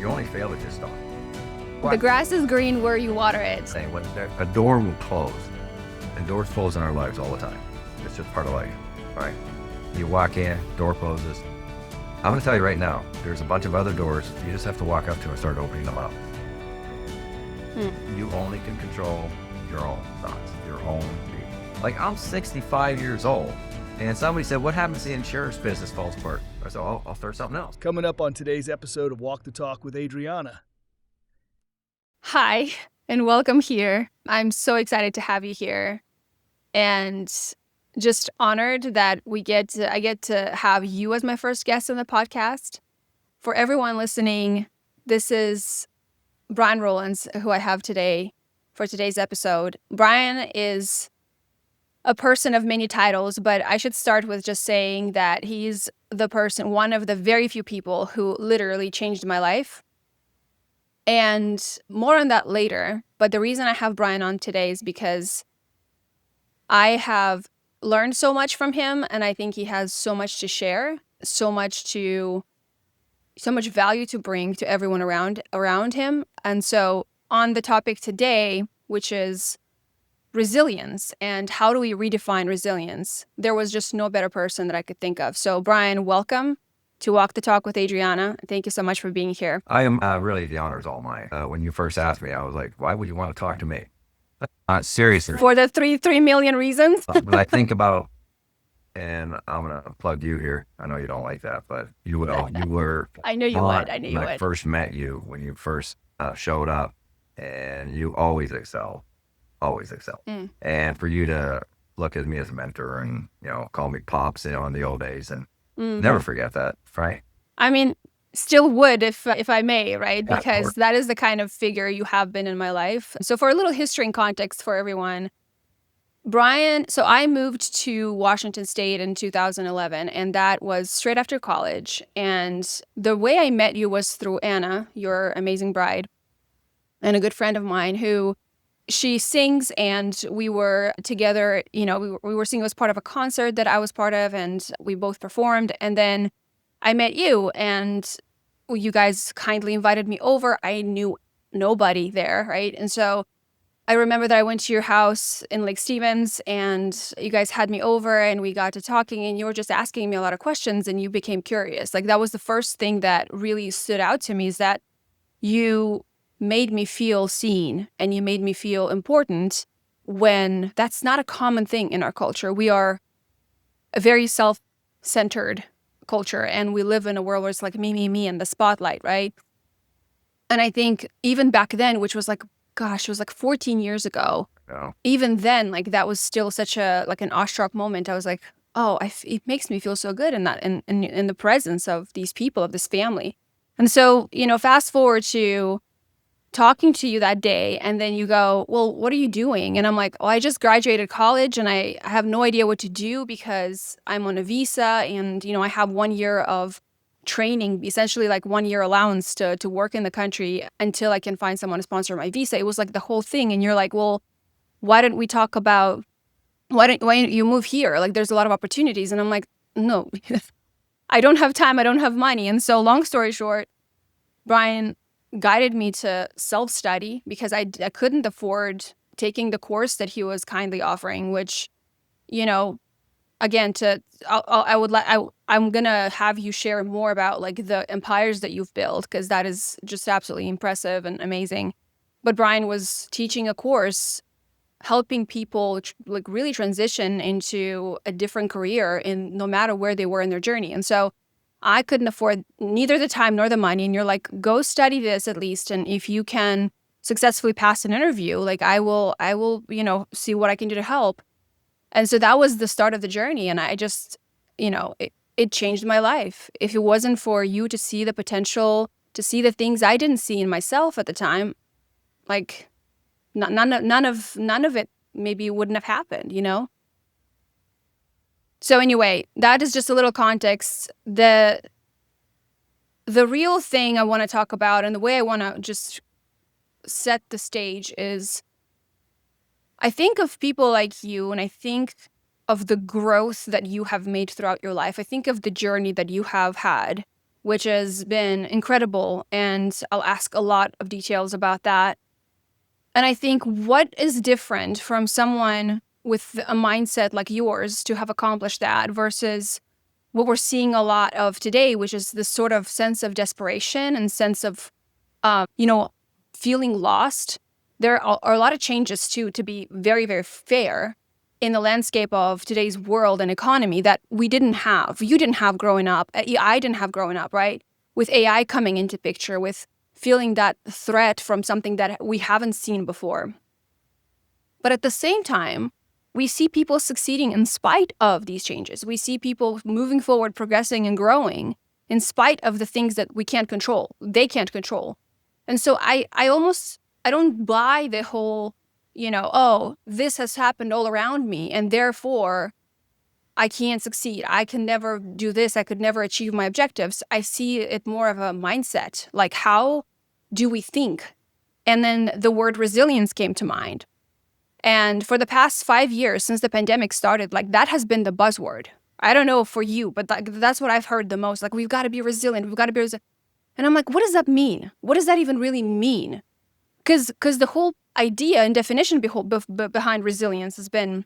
You only fail if you start. The grass is green where you water it. Saying when a door will close, and doors close in our lives all the time. It's just part of life, right? You walk in, door closes. I'm going to tell you right now, there's a bunch of other doors you just have to walk up to and start opening them up. You only can control your own thoughts, your own being. Like, I'm 65 years old, and somebody said, what happens if the insurance business falls apart? I said, I'll start something else. Coming up on today's episode of Walk the Talk with Adriana. Hi, and welcome here. I'm so excited to have you here, and just honored that I get to have you as my first guest on the podcast. For everyone listening, this is Bryan Rowlands, who I have today for today's episode. Bryan is a person of many titles, but I should start with just saying that he's one of the very few people who literally changed my life. And more on that later. But the reason I have Bryan on today is because I have learned so much from him, and I think he has so much to share, so much value to bring to everyone around him. And so on the topic today, which is resilience and how do we redefine resilience, there was just no better person that I could think of. So Bryan, welcome to Walk the Talk with Adriana. Thank you so much for being here. I am really, the honor is all mine. When you first asked me, I was like, why would you want to talk to me? Seriously. For the 3 million reasons. But I think about, and I'm going to plug you here. I know you don't like that, but you will. You were. I knew you would. I knew you would. When I first met you, when you first showed up, and you always excel. Always excel. And for you to look at me as a mentor and, call me Pops, in the old days, and never forget that, right? I mean, still would if I may, right? Because that is the kind of figure you have been in my life. So for a little history and context for everyone, Bryan, so I moved to Washington State in 2011, and that was straight after college. And the way I met you was through Anna, your amazing bride, and a good friend of mine who she sings, and we were together, we were singing as part of a concert that I was part of, and we both performed. And then I met you, and you guys kindly invited me over. I knew nobody there, right? And so I remember that I went to your house in Lake Stevens, and you guys had me over, and we got to talking, and you were just asking me a lot of questions, and you became curious. Like, that was the first thing that really stood out to me, is that you made me feel seen and you made me feel important, when that's not a common thing in our culture. We are a very self-centered culture, and we live in a world where it's like me and the spotlight, right? And I think even back then, which was it was 14 years ago. Yeah. Even then, that was still such an awestruck moment. I was like, oh, it makes me feel so good in that, in the presence of these people, of this family. And so, fast forward to talking to you that day, and then you go, well, what are you doing? And I'm like, oh, I just graduated college, and I have no idea what to do because I'm on a visa, and, I have 1 year of training, essentially 1 year allowance to work in the country until I can find someone to sponsor my visa. It was the whole thing. And you're like, well, why don't we talk about, why don't you move here? There's a lot of opportunities. And I'm like, no, I don't have time. I don't have money. And so long story short, Bryan guided me to self-study because I couldn't afford taking the course that he was kindly offering, which, again, I'm gonna have you share more about the empires that you've built, because that is just absolutely impressive and amazing. But Bryan was teaching a course helping people really transition into a different career in no matter where they were in their journey. And so I couldn't afford neither the time nor the money. And you're like, go study this at least. And if you can successfully pass an interview, I will, see what I can do to help. And so that was the start of the journey. And I just, it changed my life. If it wasn't for you to see the potential, to see the things I didn't see in myself at the time, none of it maybe wouldn't have happened, So anyway, that is just a little context. The real thing I want to talk about, and the way I want to just set the stage, is I think of people like you, and I think of the growth that you have made throughout your life. I think of the journey that you have had, which has been incredible. And I'll ask a lot of details about that. And I think what is different from someone with a mindset like yours to have accomplished that versus what we're seeing a lot of today, which is this sort of sense of desperation and sense of, feeling lost. There are a lot of changes too, to be very, very fair, in the landscape of today's world and economy that we didn't have. You didn't have growing up. I didn't have growing up, right? With AI coming into picture, with feeling that threat from something that we haven't seen before. But at the same time, we see people succeeding in spite of these changes. We see people moving forward, progressing and growing in spite of the things that we can't control, they can't control. And so I don't buy the whole, oh, this has happened all around me and therefore I can't succeed. I can never do this. I could never achieve my objectives. I see it more of a mindset. Like, how do we think? And then the word resilience came to mind. And for the past 5 years since the pandemic started, like, that has been the buzzword. I don't know for you, but that's what I've heard the most. Like, we've got to be resilient. We've got to be resilient. And I'm like, what does that mean? What does that even really mean? Because the whole idea and definition behind resilience has been,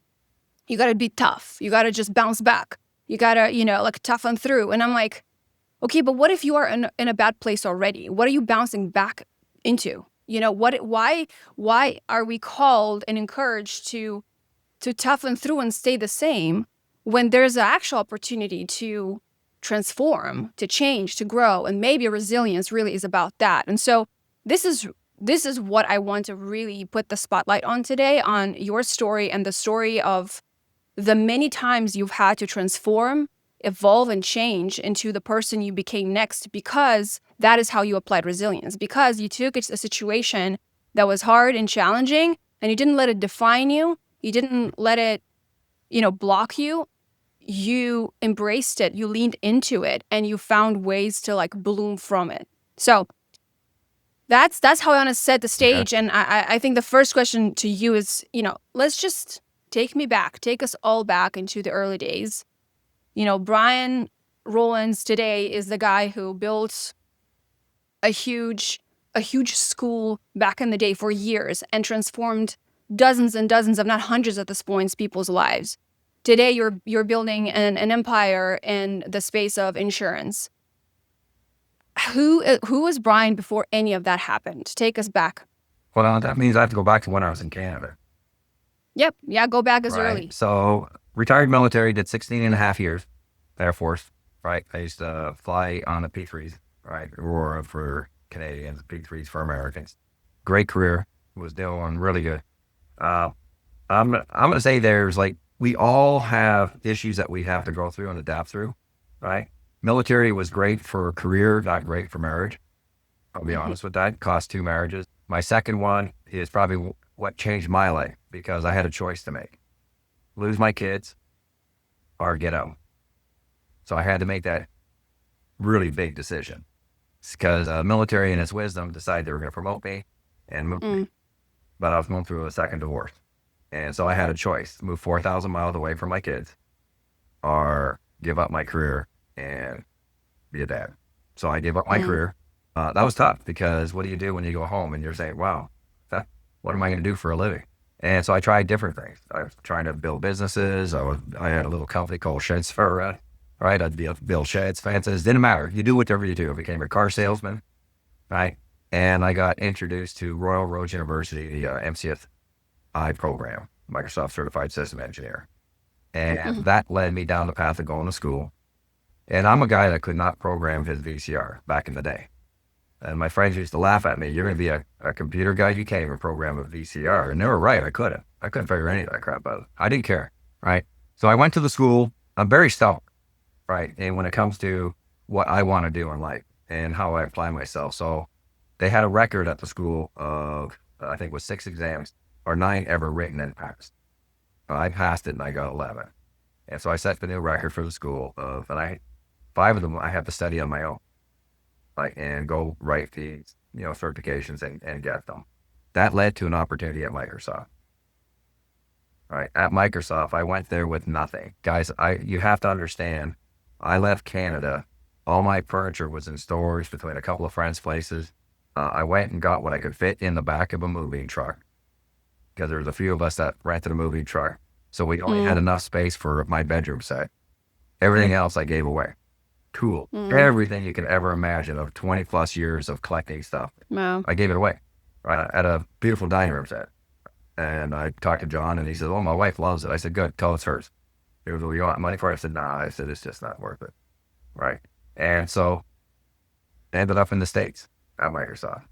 you got to be tough. You got to just bounce back. You got to, like, toughen through. And I'm like, okay, but what if you are in a bad place already? What are you bouncing back into? Why are we called and encouraged to toughen through and stay the same when there's an actual opportunity to transform, to change, to grow? And maybe resilience really is about that. And so this is what I want to really put the spotlight on today, on your story and the story of the many times you've had to transform, evolve, and change into the person you became next, because that is how you applied resilience. Because you took a situation that was hard and challenging and you didn't let it define you. You didn't let it, block you. You embraced it, you leaned into it, and you found ways to, like, bloom from it. So that's how I want to set the stage. And I think the first question to you is, let's just take us all back into the early days. Bryan Rowlands today is the guy who built a huge school back in the day for years and transformed dozens and dozens, if not hundreds at this point, people's lives. Today, you're building an empire in the space of insurance. Who was Bryan before any of that happened? Take us back. Well, that means I have to go back to when I was in Canada. Yep. Yeah, go back as early. So, retired military, did 16 and a half years, Air Force, right? I used to fly on the P-3s, right? Aurora for Canadians, P-3s for Americans. Great career, was doing really good. I'm going to say there's, like, we all have issues that we have to go through and adapt through, right? Military was great for career, not great for marriage. I'll be honest with that. Cost 2 marriages. My second one is probably what changed my life, because I had a choice to make. Lose my kids or get out. So I had to make that really big decision. It's because military in its wisdom decided they were going to promote me and move me. But I was going through a second divorce. And so I had a choice: move 4,000 miles away from my kids or give up my career and be a dad. So I gave up my career. That was tough, because what do you do when you go home and you're saying, wow, what am I going to do for a living? And so I tried different things. I was trying to build businesses. I had a little company called Sheds for, right? I'd build sheds, fences, didn't matter. You do whatever you do. I became a car salesman, right? And I got introduced to Royal Roads University, the MCSI program, Microsoft Certified System Engineer. And that led me down the path of going to school. And I'm a guy that could not program his VCR back in the day. And my friends used to laugh at me. You're going to be a computer guy? You can't even program a VCR. And they were right. I couldn't figure any of that crap out. I didn't care, right? So I went to the school. I'm very stubborn, right? And when it comes to what I want to do in life and how I apply myself. So they had a record at the school of, I think it was 6 exams or 9 ever written and passed. I passed it and I got 11. And so I set the new record for the school of, and 5 of them I had to study on my own. And go write these, certifications and get them. That led to an opportunity at Microsoft. Right. At Microsoft, I went there with nothing. Guys, you have to understand, I left Canada All my furniture was in storage between a couple of friends' places. I went and got what I could fit in the back of a moving truck because there was a few of us that rented a moving truck. So we only had enough space for my bedroom set. Everything else I gave away. Tool, everything you can ever imagine of 20 plus years of collecting stuff. Wow. I gave it away, right? At a beautiful dining room set. And I talked to John and he said, "Oh, my wife loves it." I said, "Good, tell it's hers." He goes, "Well, you want money for it?" I said, "Nah." I said, "It's just not worth it." Right. And so I ended up in the States at Microsoft.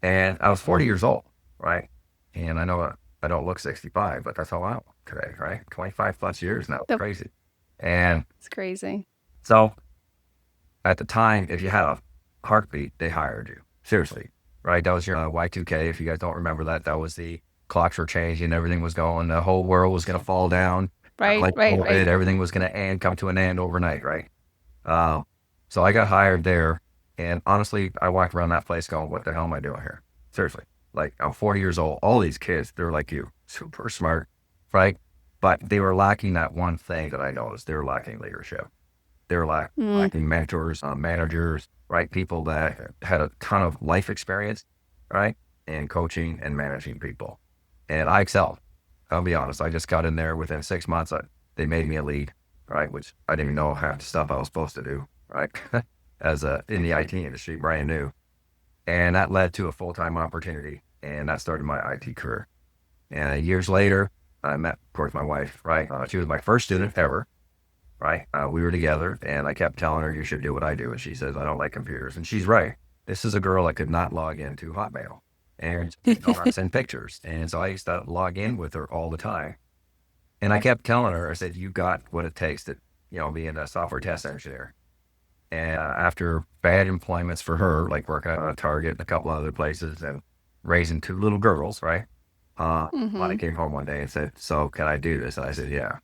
And I was 40 years old, right? And I know I don't look 65, but that's how I am today, right? 25 plus years now. Crazy. And it's crazy. So at the time, if you had a heartbeat, they hired you. Seriously, right? That was your Y2K. If you guys don't remember that, that was the clocks were changing. Everything was going. The whole world was going to fall down. Right, like right, COVID, right. Everything was going to come to an end overnight, right? So I got hired there. And honestly, I walked around that place going, "What the hell am I doing here?" Seriously. Like, I'm 40 years old. All these kids, they're like you, super smart, right? But they were lacking that one thing that I noticed. They were lacking leadership. They were lacking mentors, managers, right? People that had a ton of life experience, right? And coaching and managing people. And I excelled. I'll be honest. I just got in there within 6 months. They made me a lead, right? Which I didn't even know half the stuff I was supposed to do, right? As in the IT industry, brand new. And that led to a full-time opportunity. And that started my IT career. And years later, I met, of course, my wife, right? She was my first student ever. Right. We were together and I kept telling her, "You should do what I do." And she says, "I don't like computers." And she's right. This is a girl that could not log into Hotmail and not send pictures. And so I used to log in with her all the time. And I kept telling her, I said, "You got what it takes to, being a software test engineer." And after bad employments for her, like working at Target and a couple other places and raising 2 little girls, right? Monty came home one day and said, "So can I do this?" And I said, "Yeah."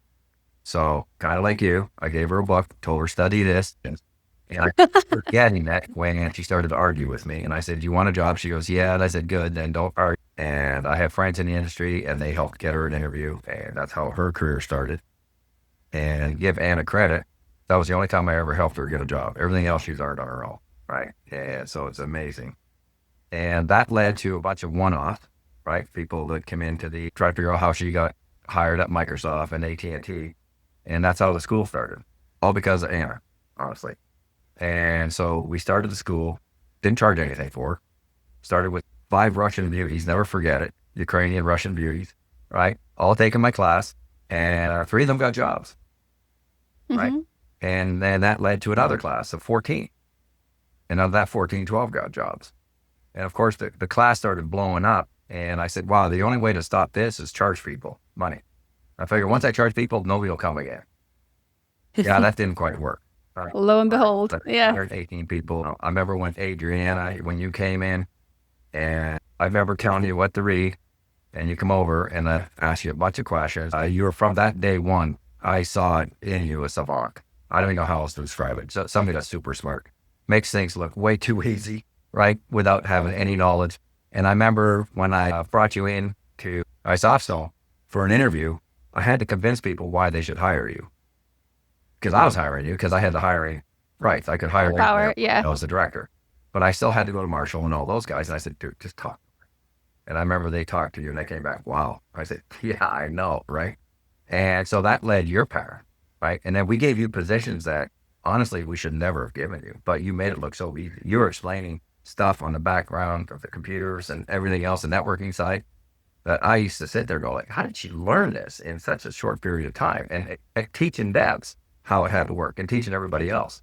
So kind of like you, I gave her a book, told her study this, and I kept forgetting that when she started to argue with me. And I said, "You want a job?" She goes, "Yeah." And I said, "Good, then don't argue." And I have friends in the industry and they helped get her an interview. And that's how her career started. And give Anna credit, that was the only time I ever helped her get a job. Everything else she's earned on her own, right? And so it's amazing. And that led to a bunch of one-offs, right? People that come in to try to figure out how she got hired at Microsoft and AT&T. And that's how the school started, all because of Anna, honestly. And so we started the school, didn't charge anything for it. Started with 5 Russian beauties, never forget it, Ukrainian Russian beauties, right? All taking my class, and 3 of them got jobs, right? And then that led to another class of 14. And out of that 14, 12 got jobs. And of course, the class started blowing up. And I said, "Wow, the only way to stop this is charge people money." I figured once I charge people, nobody will come again. Yeah, that didn't quite work. Lo and behold, yeah. 118 people. I remember when Adriana, when you came in, and I remember telling you what to read, and you come over and I asked you a bunch of questions. You were from that day one, I saw it in you, a savant. I don't even know how else to describe it. So somebody that's super smart. Makes things look way too easy, right? Without having any knowledge. And I remember when I brought you in to Softstone for an interview, I had to convince people why they should hire you. Because I was hiring you, because I had the hiring rights. I could hire you. Power, yeah. I was the director. But I still had to go to Marshall and all those guys. And I said, "Dude, just talk." And I remember they talked to you and they came back, "Wow." I said, "Yeah, I know, right?" And so that led your path, right? And then we gave you positions that honestly we should never have given you, but you made it look so easy. You were explaining stuff on the background of the computers and everything else, the networking side, that I used to sit there and go like, how did she learn this in such a short period of time? And teaching devs how it had to work and teaching everybody else.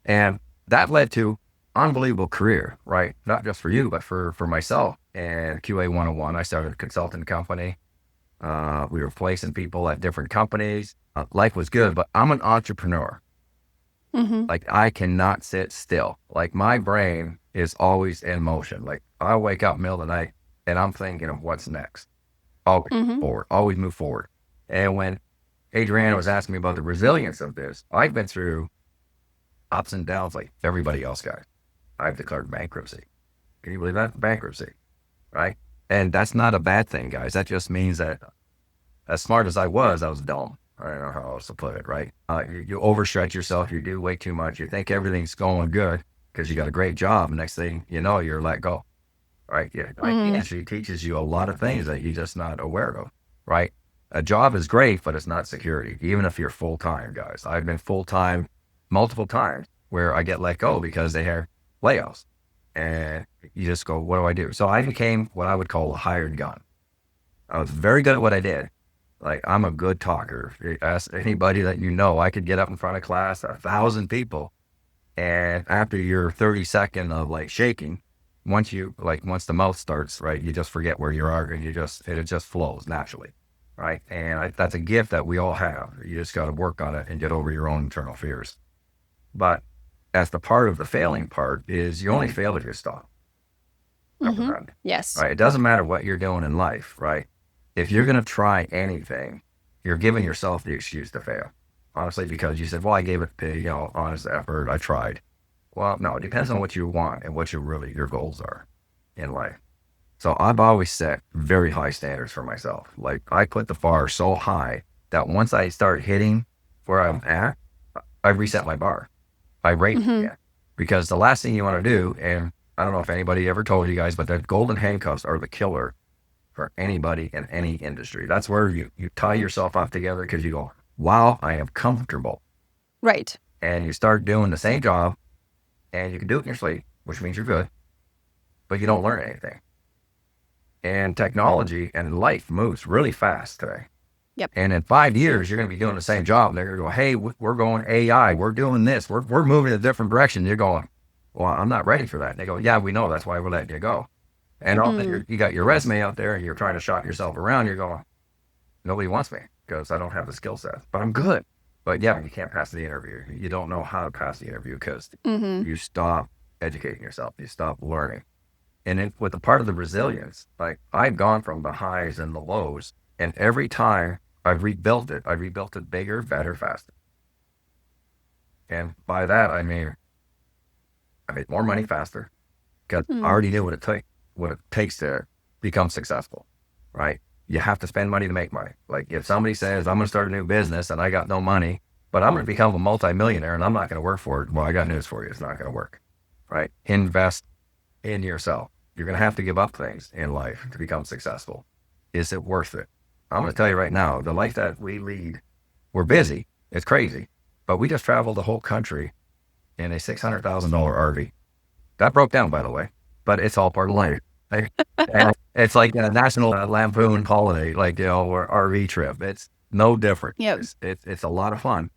And that led to unbelievable career, right? Not just for you, but for myself. And QA 101, I started a consulting company. We were placing people at different companies. Life was good, but I'm an entrepreneur. Like I cannot sit still. Like my brain is always in motion. Like I wake up middle of the night and I'm thinking of what's next. Always forward, always move forward. And when Adriana was asking me about the resilience of this, I've been through ups and downs like everybody else got. I've declared bankruptcy. Can you believe that? Bankruptcy, right? And that's not a bad thing, guys. That just means that as smart as I was dumb, I don't know how else to put it, right? You overstretch yourself. You do way too much. You think everything's going good because you got a great job. Next thing you know, you're let go, right? Yeah, like it actually teaches you a lot of things that you're just not aware of, right? A job is great, but it's not security. Even if you're full time, guys. I've been full time multiple times where I get let go because they have layoffs, and you just go, "What do I do?" So I became what I would call a hired gun. I was very good at what I did. Like, I'm a good talker. You ask anybody that you know, I could get up in front of class, 1,000 people, and after your 30-second of like shaking, once the mouth starts, right, you just forget where you are, and it just flows naturally, right? And that's a gift that we all have. You just got to work on it and get over your own internal fears. But as the part of the failing part is you only fail if you stop. Yes. Right? It doesn't matter what you're doing in life, right? If you're going to try anything, you're giving yourself the excuse to fail. Honestly, because you said, well, I gave it, honest effort. I tried. Well, no, it depends on what you want and what your goals are in life. So I've always set very high standards for myself. Like, I put the bar so high that once I start hitting where I'm at, I reset my bar. I rate it again. Because the last thing you want to do, and I don't know if anybody ever told you guys, but the golden handcuffs are the killer for anybody in any industry. That's where you tie yourself off together because you go, wow, I am comfortable. Right. And you start doing the same job, and you can do it in your sleep, which means you're good, but you don't learn anything. And technology and life moves really fast today. Yep. And in 5 years, you're going to be doing the same job. They're going to go, hey, we're going AI. We're doing this. We're moving in a different direction. You're going, well, I'm not ready for that. And they go, yeah, we know. That's why we're letting you go. And all you got your resume out there and you're trying to shop yourself around. You're going, nobody wants me because I don't have the skill set, but I'm good. But yeah, you can't pass the interview. You don't know how to pass the interview because you stop educating yourself. You stop learning. And with the part of the resilience, like, I've gone from the highs and the lows, and every time I've rebuilt it bigger, better, faster. And by that, I made more money faster because I already knew what it takes to become successful, right? You have to spend money to make money. Like, if somebody says, I'm going to start a new business and I got no money, but I'm going to become a multimillionaire and I'm not going to work for it. Well, I got news for you. It's not going to work, right? Invest in yourself. You're going to have to give up things in life to become successful. Is it worth it? I'm going to tell you right now, the life that we lead, we're busy. It's crazy. But we just traveled the whole country in a $600,000 RV. That broke down, by the way, but it's all part of life. And it's like a national Lampoon holiday, like, or RV trip. It's no different. Yep. It's a lot of fun,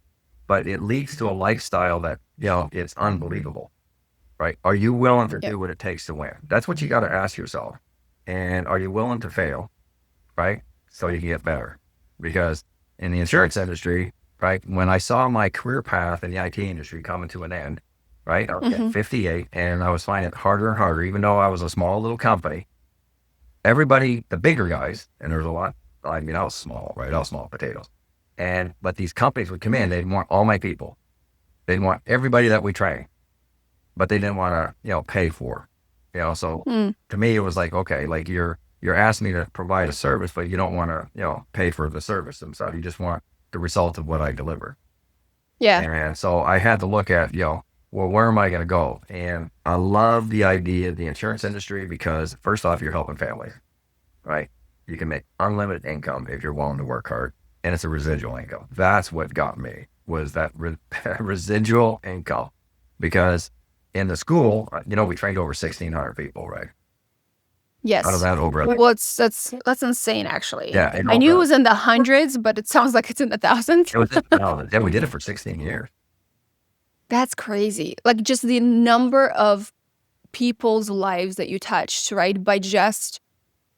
but it leads to a lifestyle that, it's unbelievable, right? Are you willing to do what it takes to win? That's what you got to ask yourself. And are you willing to fail, right? So you can get better. Because in the insurance industry, right, when I saw my career path in the IT industry coming to an end, right, I was at 58 and I was finding it harder and harder, even though I was a small little company. Everybody, the bigger guys, and there's a lot, I was small, right? I was small potatoes. But these companies would come in, they'd want all my people. They'd want everybody that we train, but they didn't want to, pay for, so to me, it was like, okay, like you're asking me to provide a service, but you don't want to, pay for the service themselves. You just want the result of what I deliver. Yeah. And so I had to look at, well, where am I going to go? And I love the idea of the insurance industry because, first off, you're helping families, right? You can make unlimited income if you're willing to work hard, and it's a residual income. That's what got me, was that residual income. Because in the school, we trained over 1,600 people, right? Yes. Out of that, over. Well, that's insane, actually. Yeah. I knew it was in the hundreds, but it sounds like it's in the thousands. We did it for 16 years. That's crazy. Like, just the number of people's lives that you touched, right? By just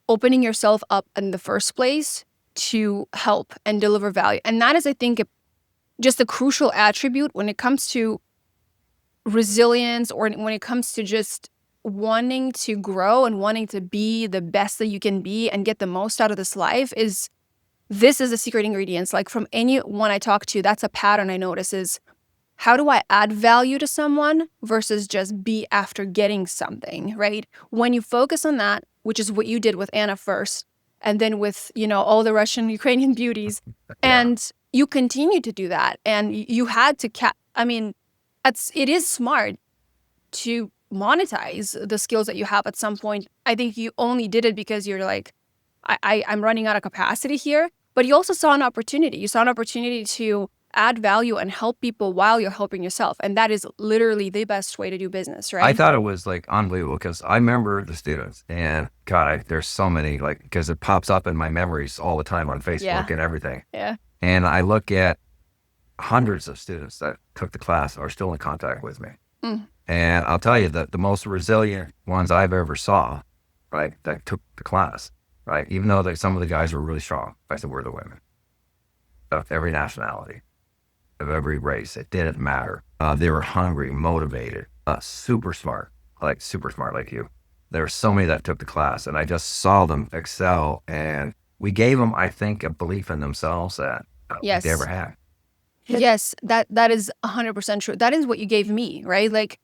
opening yourself up in the first place to help and deliver value. And that is, I think, just a crucial attribute when it comes to resilience, or when it comes to just wanting to grow and wanting to be the best that you can be and get the most out of this life. This is the secret ingredients. Like, from anyone I talk to, that's a pattern I notice is, how do I add value to someone versus just be after getting something, right? When you focus on that, which is what you did with Anna first, and then with, all the Russian, Ukrainian beauties, and you continue to do that, and you had to I mean, it is smart to monetize the skills that you have at some point. I think you only did it because you're like, I'm running out of capacity here. But you also saw an opportunity. You saw an opportunity to add value and help people while you're helping yourself. And that is literally the best way to do business, right? I thought it was like unbelievable because I remember the students, and God, there's so many, like, because it pops up in my memories all the time on Facebook and everything. Yeah. And I look at hundreds of students that took the class are still in contact with me. And I'll tell you that the most resilient ones I've ever saw, right, that took the class, right, even though some of the guys were really strong, I said, were the women of every nationality, of every race. It didn't matter. They were hungry, motivated, super smart like you. There were so many that took the class, and I just saw them excel. And we gave them, I think, a belief in themselves that they ever had. Yes, that is 100% true. That is what you gave me, right? Like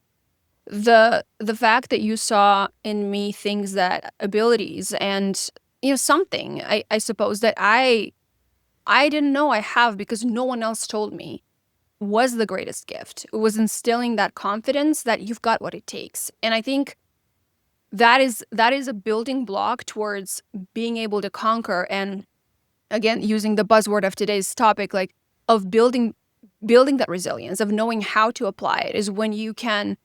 the fact that you saw in me things, that abilities, and something I suppose that I didn't know I have because no one else told me, was the greatest gift. It was instilling that confidence that you've got what it takes. And I think that is a building block towards being able to conquer, and again, using the buzzword of today's topic, like of building that resilience, of knowing how to apply it, is when you can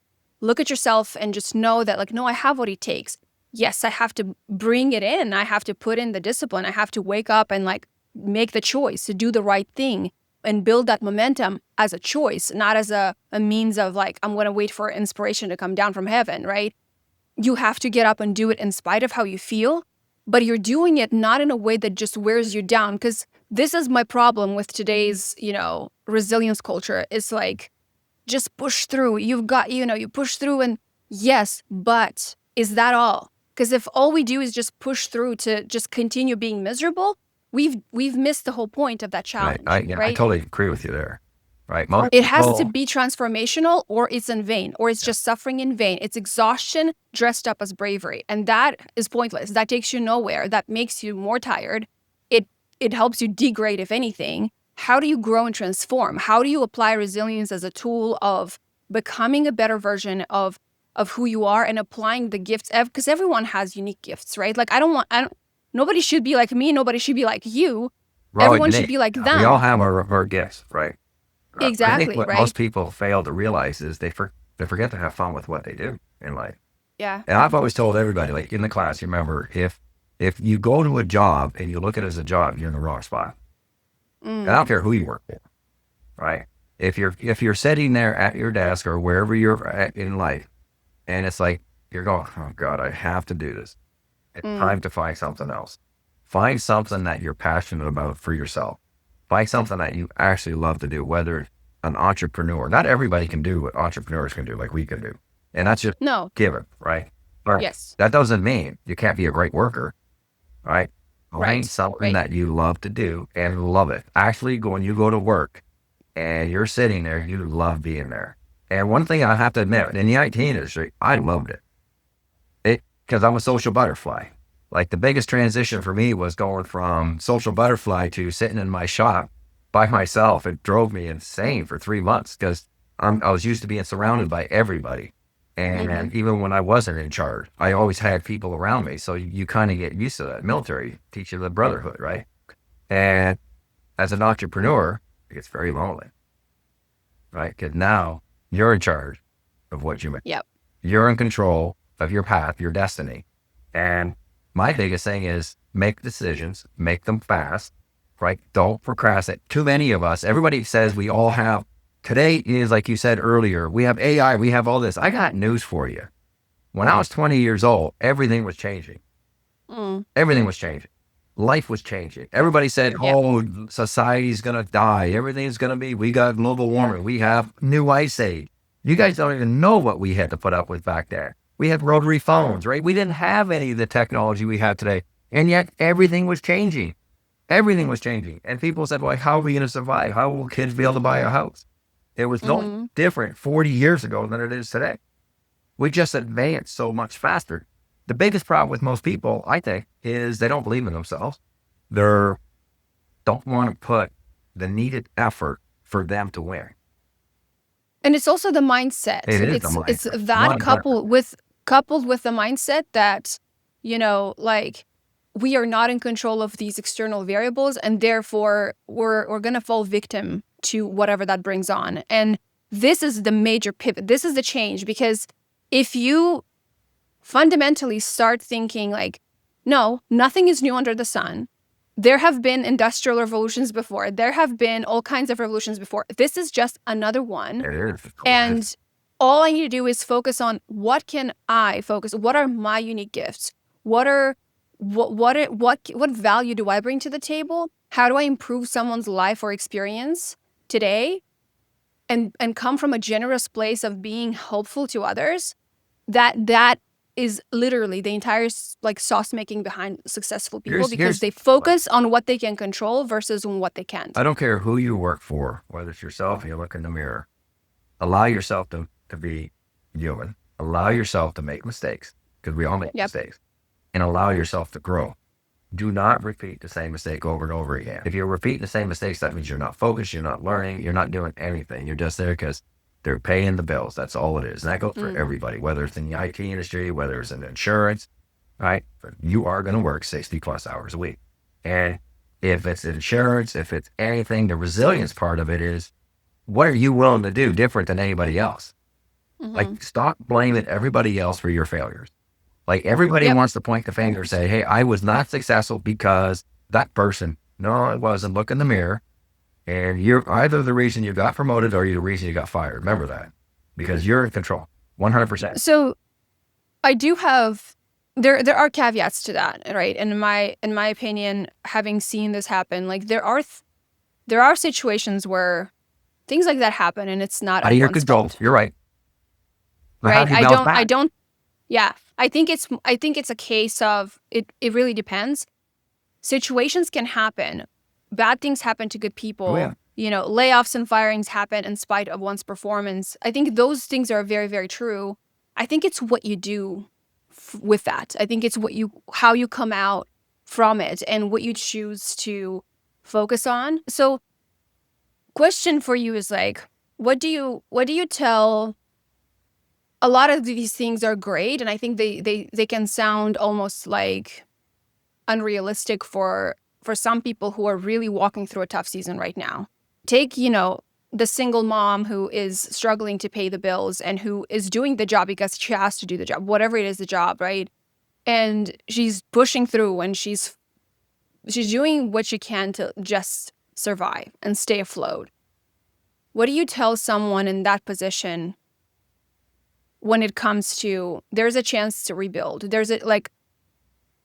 look at yourself and just know that, like, no, I have what it takes. Yes, I have to bring it in. I have to put in the discipline. I have to wake up and like make the choice to do the right thing and build that momentum as a choice, not as a means of like, I'm going to wait for inspiration to come down from heaven, right? You have to get up and do it in spite of how you feel, but you're doing it not in a way that just wears you down. Because this is my problem with today's, resilience culture. It's like, just push through. You've got, you push through, and yes, but is that all? Because if all we do is just push through to just continue being miserable, we've missed the whole point of that challenge. Right. I totally agree with you there. Right. It has to be transformational, or it's in vain, or it's just suffering in vain. It's exhaustion dressed up as bravery. And that is pointless. That takes you nowhere. That makes you more tired. It helps you degrade, if anything. How do you grow and transform? How do you apply resilience as a tool of becoming a better version of who you are and applying the gifts? Because everyone has unique gifts, right? Like, nobody should be like me. Nobody should be like you. Everyone should be like them. We all have our gifts, right? Exactly. I think what most people fail to realize is they forget to have fun with what they do in life. Yeah. And I've always told everybody, like in the class, you remember, if you go to a job and you look at it as a job, you're in the wrong spot. And I don't care who you work for, right? If you're sitting there at your desk or wherever you're at in life, and it's like you're going, oh God, I have to do this. It's time to find something else. Find something that you're passionate about for yourself. Find something that you actually love to do, whether an entrepreneur. Not everybody can do what entrepreneurs can do, like we can do. And that's just given, right? But yes. That doesn't mean you can't be a great worker, right? Find something that you love to do and love it. Actually, when you go to work and you're sitting there, you love being there. And one thing I have to admit, in the IT industry, I loved it. Because I'm a social butterfly. Like the biggest transition for me was going from social butterfly to sitting in my shop by myself. It drove me insane for 3 months because I was used to being surrounded by everybody. And even when I wasn't in charge, I always had people around me. So you kind of get used to that. Military teach you the brotherhood, right? And as an entrepreneur, it gets very lonely, right? Because now you're in charge of what you make. Yep. You're in control of your path, your destiny. And my biggest thing is make decisions, make them fast, right? Don't procrastinate. Too many of us, everybody says we all have. Today is, like you said earlier, we have AI, we have all this. I got news for you. When I was 20 years old, everything was changing. Everything was changing. Life was changing. Everybody said, society's going to die. Everything's going to be, we got global warming. We have new ice age. You guys don't even know what we had to put up with back there. We had rotary phones, right? We didn't have any of the technology we have today. And yet everything was changing. Everything was changing. And people said, well, how are we going to survive? How will kids be able to buy a house? It was no different 40 years ago than it is today. We just advanced so much faster. The biggest problem with most people, I think, is they don't believe in themselves. They don't want to put the needed effort for them to win. And it's also the mindset. It is the It's mindset. that 100%. coupled with the mindset that, like, we are not in control of these external variables, and therefore we're gonna fall victim to whatever that brings on. And this is the major pivot. This is the change, because if you fundamentally start thinking like, no, nothing is new under the sun. There have been industrial revolutions before. There have been all kinds of revolutions before. This is just another one. It is. And all I need to do is focus on what can I focus? What are my unique gifts? What value do I bring to the table? How do I improve someone's life or experience today? And come from a generous place of being helpful to others. That is literally the entire sauce making behind successful people, because they focus on what they can control versus on what they can't. I don't care who you work for, whether it's yourself and you look in the mirror. Allow yourself to be human. Allow yourself to make mistakes, because we all make mistakes. And allow yourself to grow. Do not repeat the same mistake over and over again. If you're repeating the same mistakes, that means you're not focused, you're not learning, you're not doing anything. You're just there because they're paying the bills. That's all it is. And that goes for everybody, whether it's in the IT industry, whether it's in insurance, right? You are going to work 60 plus hours a week. And if it's insurance, if it's anything, the resilience part of it is, what are you willing to do different than anybody else? Like, stop blaming everybody else for your failures. Like, everybody wants to point the finger and say, hey, I was not successful because that person. No, it wasn't. Look in the mirror. And you're either the reason you got promoted or you're the reason you got fired. Remember that, because you're in control, 100%. So I do have, there are caveats to that, right? And in my opinion, having seen this happen, like, there are situations where things like that happen and it's not out of your control. You're right. But right. I don't. Yeah. I think it's a case of it really depends. Situations can happen. Bad things happen to good people. Oh, yeah. Layoffs and firings happen in spite of one's performance. I think those things are very, very true. I think it's what you do with that. I think it's how you come out from it and what you choose to focus on. So, question for you is like, what do you tell? A lot of these things are great, and I think they can sound almost like unrealistic for some people who are really walking through a tough season right now. Take, the single mom who is struggling to pay the bills and who is doing the job because she has to do the job, whatever it is, the job, right? And she's pushing through and she's doing what she can to just survive and stay afloat. What do you tell someone in that position when it comes to, there's a chance to rebuild?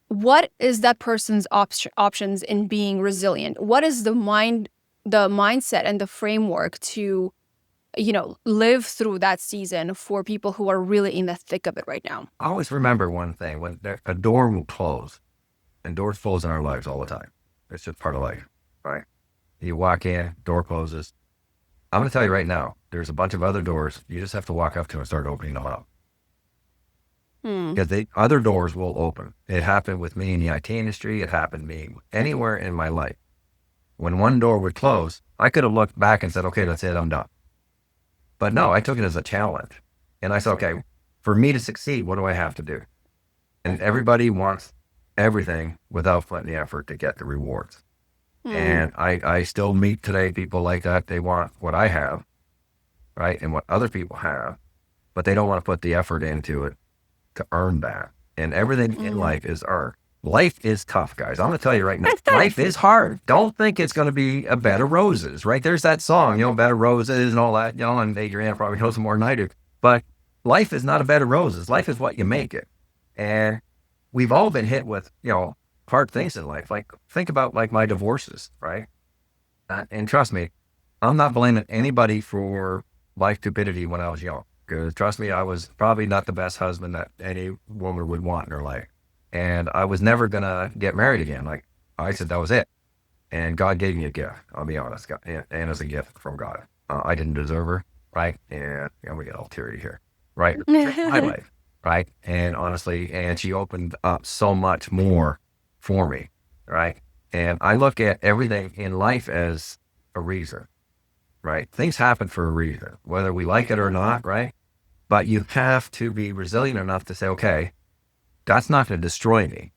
What is that person's options in being resilient? What is the mindset and the framework to, live through that season for people who are really in the thick of it right now? I always remember one thing, when a door will close, and doors close in our lives all the time. It's just part of life, right? You walk in, door closes. I'm going to tell you right now, there's a bunch of other doors. You just have to walk up to and start opening them up. Because the other doors will open. It happened with me in the IT industry. It happened to me anywhere in my life. When one door would close, I could have looked back and said, okay, that's it, I'm done. But no, I took it as a challenge. And I said, okay, for me to succeed, what do I have to do? And everybody wants everything without putting the effort to get the rewards. And I still meet today people like that. They want what I have, right? And what other people have, but they don't want to put the effort into it to earn that. And everything in life is earned. Life is tough, guys. I'm going to tell you right now, life is hard. Don't think it's going to be a bed of roses, right? There's that song, bed of roses and all that, and Adriana probably knows more than I do. But life is not a bed of roses. Life is what you make it. And we've all been hit with, hard things in life. Like, think about like my divorces, right? And trust me, I'm not blaming anybody for life stupidity when I was young. Because trust me, I was probably not the best husband that any woman would want in her life. And I was never going to get married again. Like, I said, that was it. And God gave me a gift, I'll be honest, and it's a gift from God. I didn't deserve her, right? And we get all teary here, right? My life, right? And honestly, and she opened up so much more for me, right? And I look at everything in life as a reason, right? Things happen for a reason, whether we like it or not, right? But you have to be resilient enough to say, okay, that's not going to destroy me.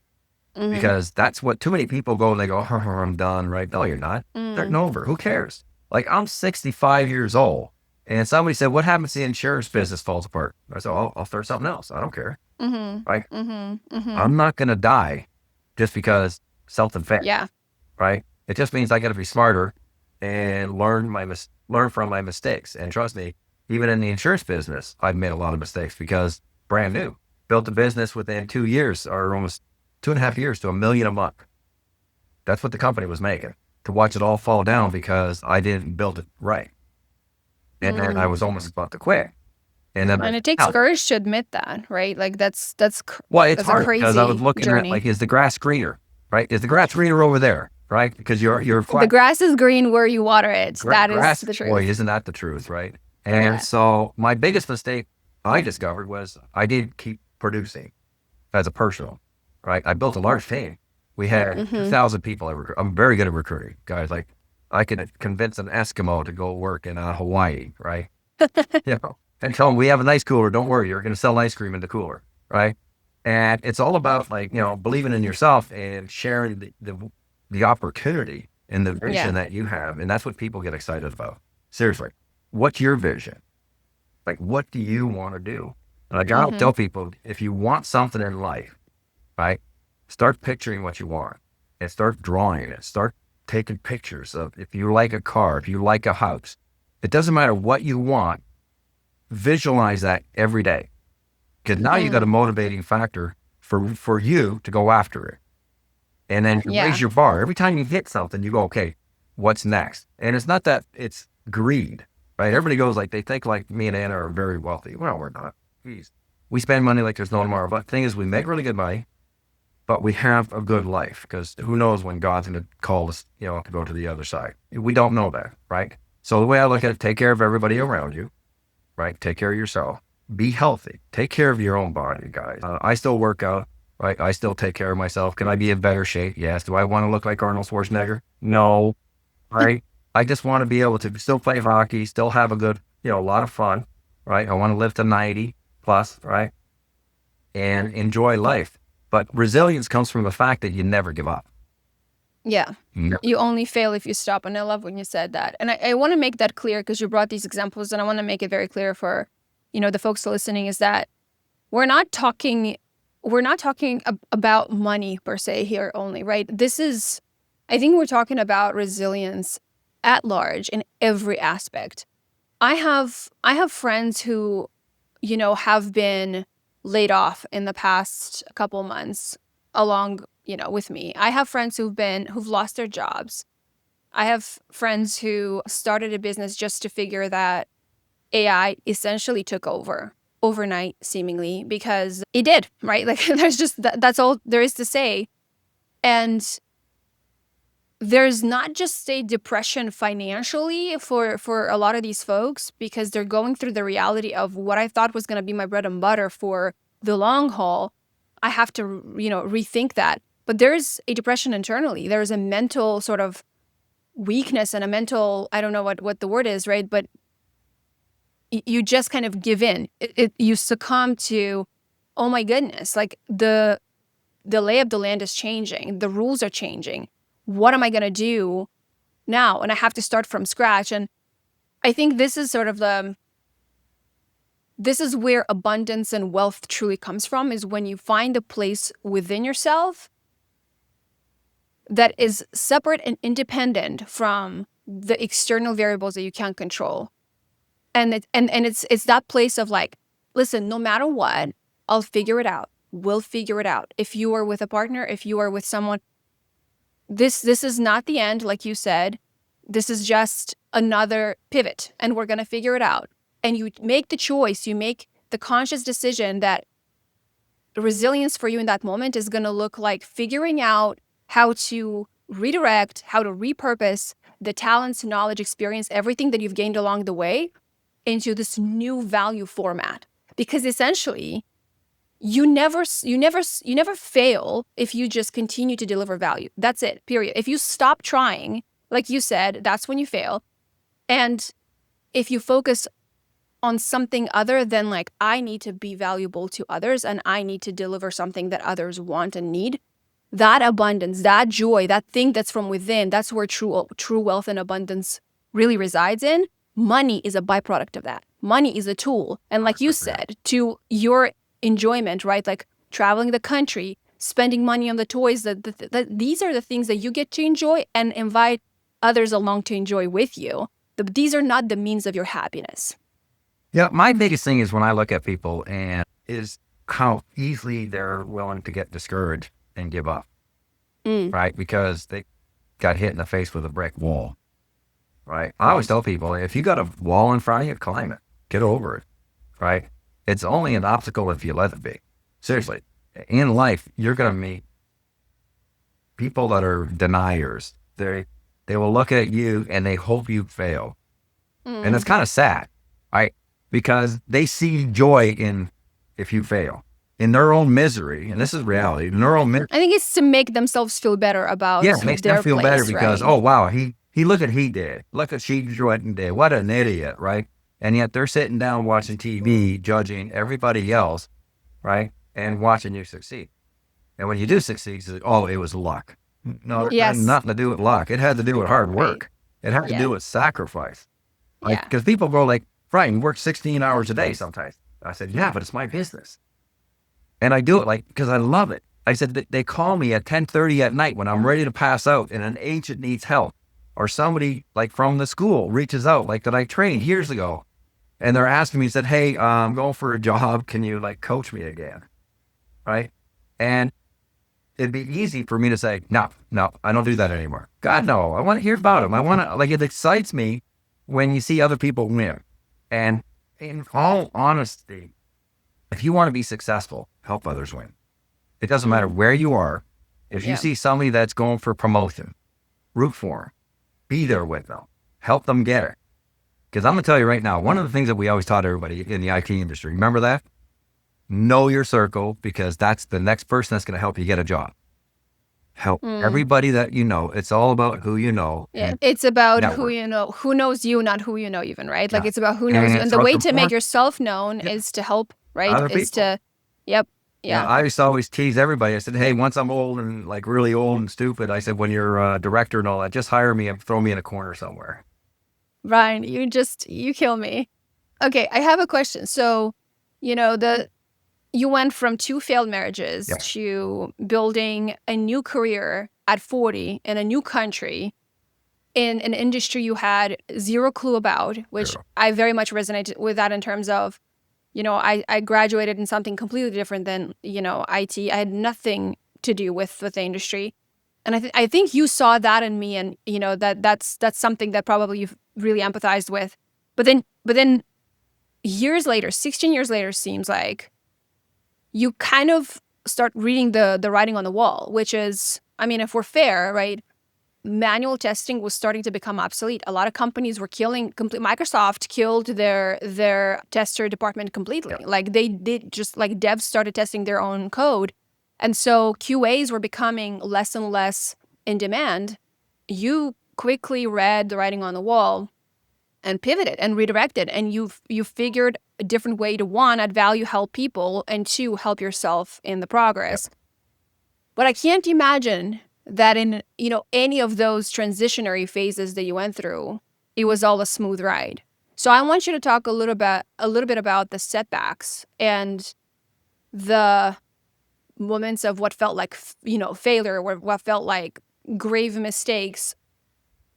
Because that's what too many people go and they go, oh, I'm done, right? No, you're not. Starting over. Who cares? Like, I'm 65 years old. And somebody said, what happens if the insurance business falls apart? I said, oh, I'll start something else. I don't care. Right? I'm not going to die just because something failed. Yeah. Right? It just means I got to be smarter and learn from my mistakes. And trust me, even in the insurance business, I've made a lot of mistakes because brand new. Built a business within 2 years or almost 2.5 years to $1 million a month. That's what the company was making. To watch it all fall down because I didn't build it right. And then I was almost about to quit. And it takes courage to admit that, right? Like that's well, it's that's hard a crazy because I was looking journey. at like, is the grass greener, right? Is the grass greener over there, right? Because you're The grass is green where you water it. That is the truth. Boy, isn't that the truth, right? And so my biggest mistake I discovered was I didn't keep producing as a personal, right? I built a large team. We had 2,000 people. I'm very good at recruiting, guys. Like, I could convince an Eskimo to go work in Hawaii, right? And tell them we have an ice cooler. Don't worry, you're going to sell ice cream in the cooler, right? And it's all about like believing in yourself and sharing the opportunity and the vision that you have, and that's what people get excited about. Seriously, what's your vision? Like, what do you want to do? And I gotta tell people, if you want something in life, right? Start picturing what you want and start drawing it. Start taking pictures of, if you like a car, if you like a house, it doesn't matter what you want, visualize that every day. Because now you got a motivating factor for you to go after it. And then you raise your bar. Every time you hit something, you go, okay, what's next? And it's not that it's greed, right? Everybody goes like, they think like me and Anna are very wealthy. Well, we're not. Jeez. We spend money like there's no tomorrow. But the thing is, we make really good money, but we have a good life, because who knows when God's going to call us, to go to the other side. We don't know that, right? So the way I look at it, take care of everybody around you, right? Take care of yourself. Be healthy. Take care of your own body, guys. I still work out, right? I still take care of myself. Can I be in better shape? Yes. Do I want to look like Arnold Schwarzenegger? No. Right? I just want to be able to still play hockey, still have a good, a lot of fun, right? I want to live to 90 plus, right? And enjoy life. But resilience comes from the fact that you never give up. Yeah. No. You only fail if you stop. And I love when you said that. And I want to make that clear, because you brought these examples, and I want to make it very clear for, the folks listening, is that we're not talking about money per se here only, right? I think we're talking about resilience at large in every aspect. I have friends who, have been laid off in the past couple months along, with me. I have friends who've lost their jobs. I have friends who started a business just to figure that AI essentially took over overnight, seemingly, because it did, right? Like, there's just, that's all there is to say. And there's not just a depression financially for a lot of these folks, because they're going through the reality of what I thought was going to be my bread and butter for the long haul. I have to, rethink that. But there's a depression internally. There's a mental sort of weakness and a mental, I don't know what the word is, right? But you just kind of give in. You succumb to, oh my goodness, like the lay of the land is changing. The rules are changing. What am I going to do now? And I have to start from scratch. And I think this is sort of this is where abundance and wealth truly comes from, is when you find a place within yourself that is separate and independent from the external variables that you can't control. And it's that place of like, listen, no matter what, I'll figure it out. We'll figure it out. If you are with a partner, if you are with someone, this is not the end, like you said. This is just another pivot, and we're going to figure it out. And you make the choice, you make the conscious decision that resilience for you in that moment is going to look like figuring out how to redirect, how to repurpose the talents, knowledge, experience, everything that you've gained along the way into this new value format. Because essentially, you never fail if you just continue to deliver value. That's it, period. If you stop trying, like you said, that's when you fail. And if you focus on something other than like, I need to be valuable to others and I need to deliver something that others want and need, that abundance, that joy, that thing that's from within, that's where true wealth and abundance really resides in. Money is a byproduct of that. Money is a tool. And like you said, to your enjoyment, right? Like traveling the country, spending money on the toys, that these are the things that you get to enjoy and invite others along to enjoy with you. These are not the means of your happiness. Yeah, my biggest thing is when I look at people and is how easily they're willing to get discouraged and give up, right? Because they got hit in the face with a brick wall, right? I always tell people, if you got a wall in front of you, climb it, get over it, right? It's only an obstacle if you let it be. Seriously, in life, you're going to meet people that are deniers. They will look at you and they hope you fail. And it's kind of sad, right? Because they see joy in if you fail, in their own misery, and this is reality, in their own misery. I think it's to make themselves feel better about it makes them feel better because, right? oh, wow, he look at he did. Look at she went and did. What an idiot, right? And yet they're sitting down watching TV, judging everybody else, right? And watching you succeed. And when you do succeed, it's like, oh, it was luck. No, it had nothing to do with luck. It had to do with hard work. It had to do with sacrifice. Like, because people go like, Bryan, you work 16 hours a day sometimes. I said, yeah, but it's my business. And I do it like, because I love it. I said, they call me at 10:30 at night when I'm ready to pass out and an agent needs help. Or somebody like from the school reaches out, like that I trained years ago. And they're asking me, said, hey, I'm going for a job. Can you like coach me again? Right? And it'd be easy for me to say, no, I don't do that anymore. God, no, I want to hear about them. I want to, like, it excites me when you see other people win. And in all honesty, if you want to be successful, help others win. It doesn't matter where you are. If you see somebody that's going for promotion, root for them, be there with them, help them get it. Because I'm going to tell you right now, one of the things that we always taught everybody in the IT industry, remember that? Know your circle, because that's the next person that's going to help you get a job. Help everybody that you know. It's all about who you know. Yeah, it's about who you know, who knows you, not who you know even, right? Like it's about who knows you. And the way to make yourself known is to help, right? Other is to, I used to always tease everybody. I said, hey, once I'm old and like really old and stupid, I said, when you're a director and all that, just hire me and throw me in a corner somewhere. Bryan, you kill me. Okay, I have a question. So, you went from 2 failed marriages to building a new career at 40 in a new country in an industry you had zero clue about, which I very much resonate with that in terms of, I graduated in something completely different than, IT. I had nothing to do with the industry. And I think you saw that in me, and, that's something that probably you've really empathized with. But then years later, 16 years later, seems like, you kind of start reading the writing on the wall, which is, I mean, if we're fair, right? Manual testing was starting to become obsolete. A lot of companies were Microsoft killed their tester department completely. Like they did, just like devs started testing their own code. And so QAs were becoming less and less in demand. You quickly read the writing on the wall and pivoted and redirected, and you figured a different way to, 1, add value, help people, and 2, help yourself in the progress. But I can't imagine that in any of those transitionary phases that you went through, it was all a smooth ride. So I want you to talk a little bit about the setbacks and the moments of what felt like failure, or what felt like grave mistakes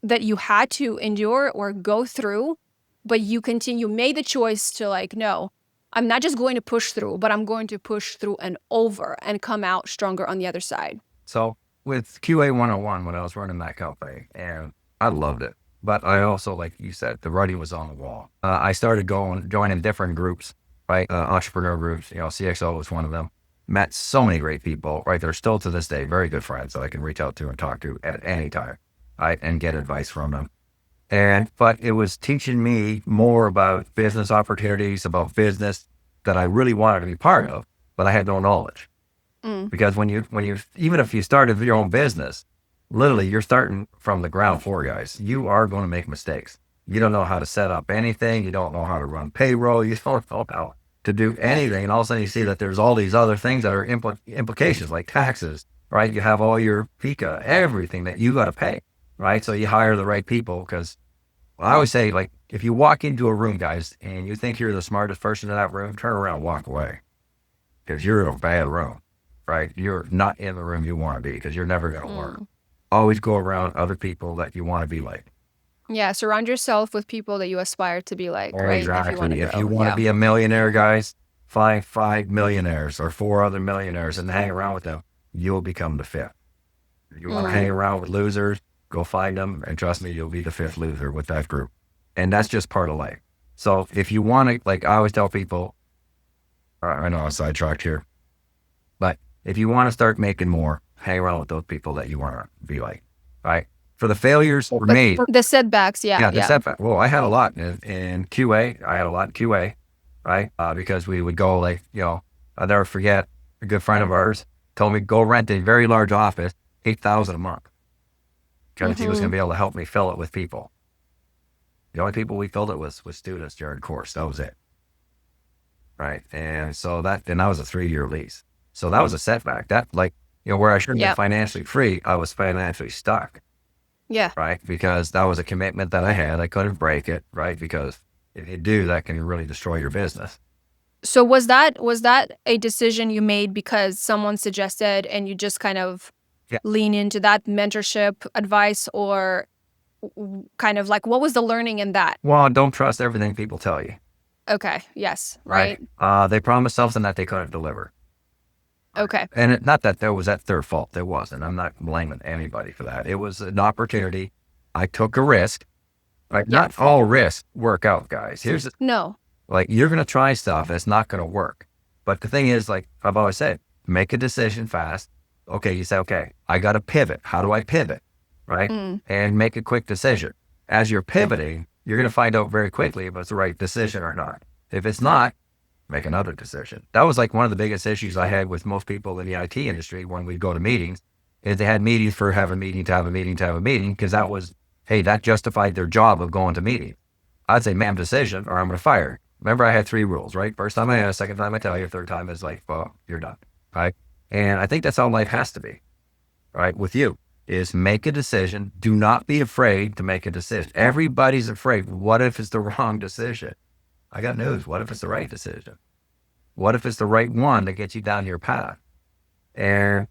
that you had to endure or go through, but you made the choice to like, no, I'm not just going to push through, but I'm going to push through and over and come out stronger on the other side. So with QA 101, when I was running that company, and I loved it, but I also, like you said, the writing was on the wall. I started joining different groups, right? Entrepreneur groups, CXO was one of them. Met so many great people, right? They're still to this day very good friends that I can reach out to and talk to at any time. And get advice from them. But it was teaching me more about business opportunities, about business that I really wanted to be part of, but I had no knowledge. Because when you even if you started your own business, literally you're starting from the ground floor, guys. You are going to make mistakes. You don't know how to set up anything. You don't know how to run payroll. You don't know how to do anything. And all of a sudden you see that there's all these other things that are implications like taxes, right? You have all your FICA, everything that you got to pay, right? So you hire the right people because I always say, like, if you walk into a room, guys, and you think you're the smartest person in that room, turn around and walk away because you're in a bad room, right? You're not in the room you want to be because you're never going to learn. Always go around other people that you want to be like. Yeah, surround yourself with people that you aspire to be like, right? Exactly. If you grow. want to be a millionaire, guys, find 5 millionaires or 4 other millionaires and hang around with them. You'll become the 5th. You want to hang around with losers, go find them, and trust me, you'll be the 5th loser with that group. And that's just part of life. So if you want to, like I always tell people, I know I'm sidetracked here, but if you want to start making more, hang around with those people that you want to be like, right? For the failures for me, the setbacks, the setback. Well, I had a lot in QA. I had a lot in QA, right? Because we would go like, I'll never forget a good friend of ours told me go rent a very large office, $8,000 a month, because he was going to be able to help me fill it with people. The only people we filled it with students during course. That was it, right? And so that was a 3-year lease. So that was a setback. That where I should have been financially free, I was financially stuck. Yeah. Right. Because that was a commitment that I had. I couldn't break it. Right. Because if you do, that can really destroy your business. So was that a decision you made because someone suggested and you just kind of lean into that mentorship advice, or kind of like, what was the learning in that? Well, don't trust everything people tell you. Okay. Yes. Right. They promised something that they couldn't deliver. Okay. And not that that's their fault. There wasn't. I'm not blaming anybody for that. It was an opportunity. I took a risk. Right? Yeah. Not all risks work out, guys. No. Like, you're going to try stuff that's not going to work. But the thing is, like I've always said, make a decision fast. Okay, you say, okay, I got to pivot. How do I pivot? Right? And make a quick decision. As you're pivoting, you're going to find out very quickly if it's the right decision or not. If it's not, make another decision. That was like one of the biggest issues I had with most people in the IT industry when we go to meetings, is they had meetings for have a meeting to have a meeting to have a meeting, because that was, hey, that justified their job of going to meetings. I'd say, ma'am, decision or I'm going to fire. Remember, I had 3 rules, right? First time I ask, second time I tell you, third time is like, well, you're done, right? And I think that's how life has to be, right? With you, is make a decision. Do not be afraid to make a decision. Everybody's afraid. What if it's the wrong decision? I got news. What if it's the right decision? What if it's the right one that gets you down your path? And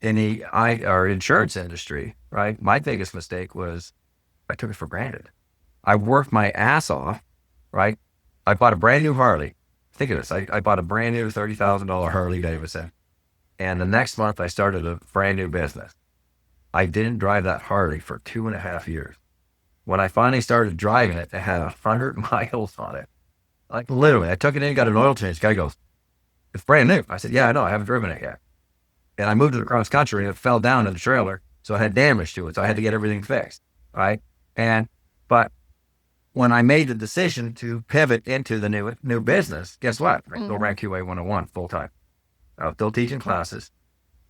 in our insurance industry, right? My biggest mistake was I took it for granted. I worked my ass off, right? I bought a brand new Harley. Think of this. I bought a brand new $30,000 Harley Davidson. And the next month I started a brand new business. I didn't drive that Harley for 2.5 years. When I finally started driving it, it had 100 miles on it. Like, literally, I took it in, got an oil change. The guy goes, it's brand new. I said, yeah, I know. I haven't driven it yet. And I moved it across country and it fell down in the trailer. So it had damage to it. So I had to get everything fixed. Right. But when I made the decision to pivot into the new business, guess what? I still ran QA 101 full time. I was still teaching classes.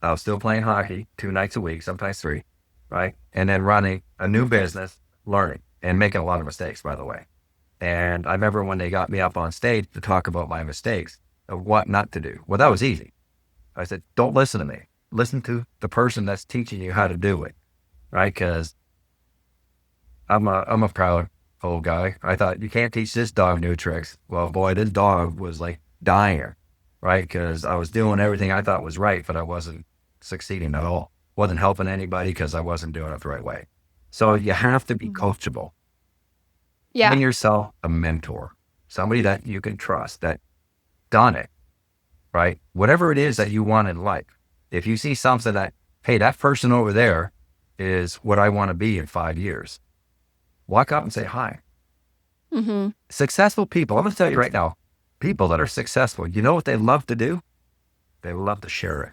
I was still playing hockey 2 nights a week, sometimes 3. Right. And then running a new business, learning and making a lot of mistakes, by the way. And I remember when they got me up on stage to talk about my mistakes of what not to do. Well, that was easy. I said, don't listen to me. Listen to the person that's teaching you how to do it, right? Because I'm a proud old guy. I thought, you can't teach this dog new tricks. Well, boy, this dog was like dying, right? Because I was doing everything I thought was right, but I wasn't succeeding at all. Wasn't helping anybody because I wasn't doing it the right way. So you have to be coachable. Yeah. Find yourself a mentor, somebody that you can trust, that done it, right? Whatever it is that you want in life. If you see something that, hey, that person over there is what I want to be in 5 years, walk up and say hi. Successful people, I'm going to tell you right now, people that are successful, you know what they love to do? They love to share it.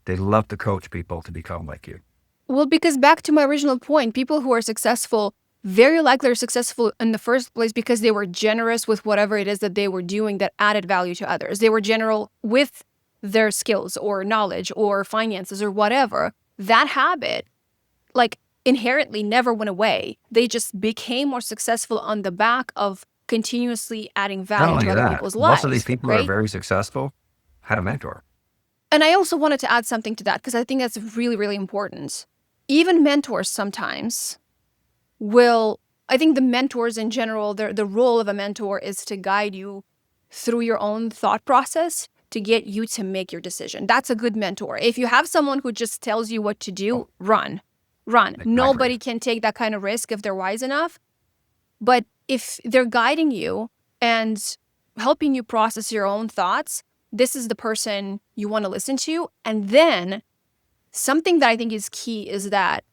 They love to coach people to become like you. Well, because back to my original point, people who are successful very likely are successful in the first place because they were generous with whatever it is that they were doing that added value to others. They were general with their skills or knowledge or finances or whatever. That habit like inherently never went away. They just became more successful on the back of continuously adding Not value only to other that, people's most of these lives, people that are right? very successful had a mentor. And I also wanted to add something to that because I think that's really, really important. Even mentors sometimes will, I think the mentors in general, the role of a mentor is to guide you through your own thought process to get you to make your decision. That's a good mentor. If you have someone who just tells you what to do, run. Exactly. Nobody can take that kind of risk if they're wise enough. But if they're guiding you and helping you process your own thoughts, this is the person you want to listen to. And then something that I think is key is that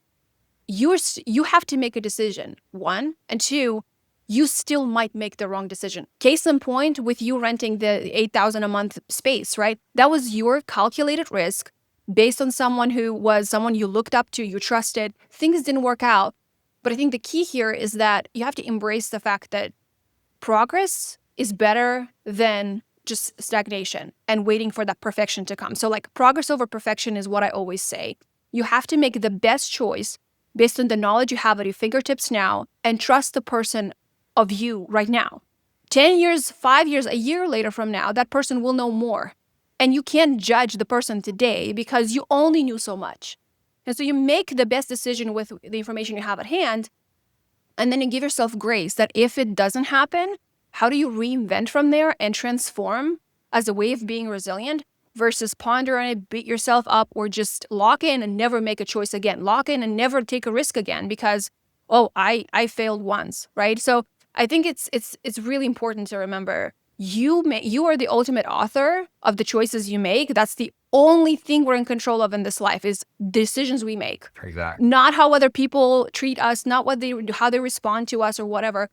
you have to make a decision, one, and two, you still might make the wrong decision. Case in point, with you renting the 8,000 a month space, right? That was your calculated risk based on someone you looked up to, you trusted. Things didn't work out. But I think the key here is that you have to embrace the fact that progress is better than just stagnation and waiting for that perfection to come. So like progress over perfection is what I always say. You have to make the best choice based on the knowledge you have at your fingertips now and trust the person of you right now. 10 years, 5 years, a year later from now, that person will know more. And you can't judge the person today because you only knew so much. And so you make the best decision with the information you have at hand. And then you give yourself grace that if it doesn't happen, how do you reinvent from there and transform as a way of being resilient versus ponder on it, beat yourself up, or just lock in and never make a choice again. Lock in and never take a risk again because, oh, I failed once, right? So I think it's really important to remember you are the ultimate author of the choices you make. That's the only thing we're in control of in this life is decisions we make. Exactly. Not how other people treat us, not how they respond to us or whatever.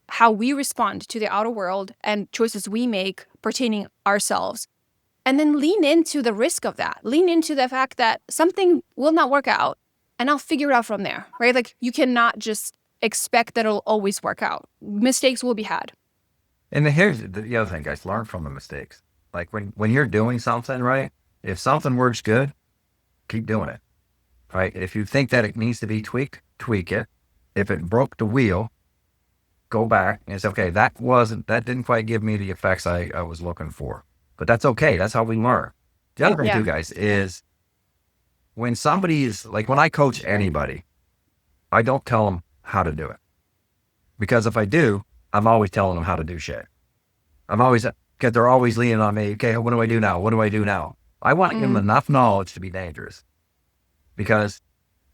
How we respond to the outer world and choices we make pertaining ourselves. And then lean into the risk of that. Lean into the fact that something will not work out and I'll figure it out from there, right? Like you cannot just expect that it'll always work out. Mistakes will be had. And here's the other thing, guys, learn from the mistakes. Like when you're doing something, right? If something works good, keep doing it, right? If you think that it needs to be tweaked, tweak it. If it broke the wheel, go back and say, okay, that didn't quite give me the effects I was looking for. But that's okay. That's how we learn. The other thing Yeah. too, guys, is when somebody is like, when I coach anybody, I don't tell them how to do it. Because if I do, I'm always telling them how to do shit. Because they're always leaning on me. Okay, what do I do now? What do I do now? I want to give them enough knowledge to be dangerous. Because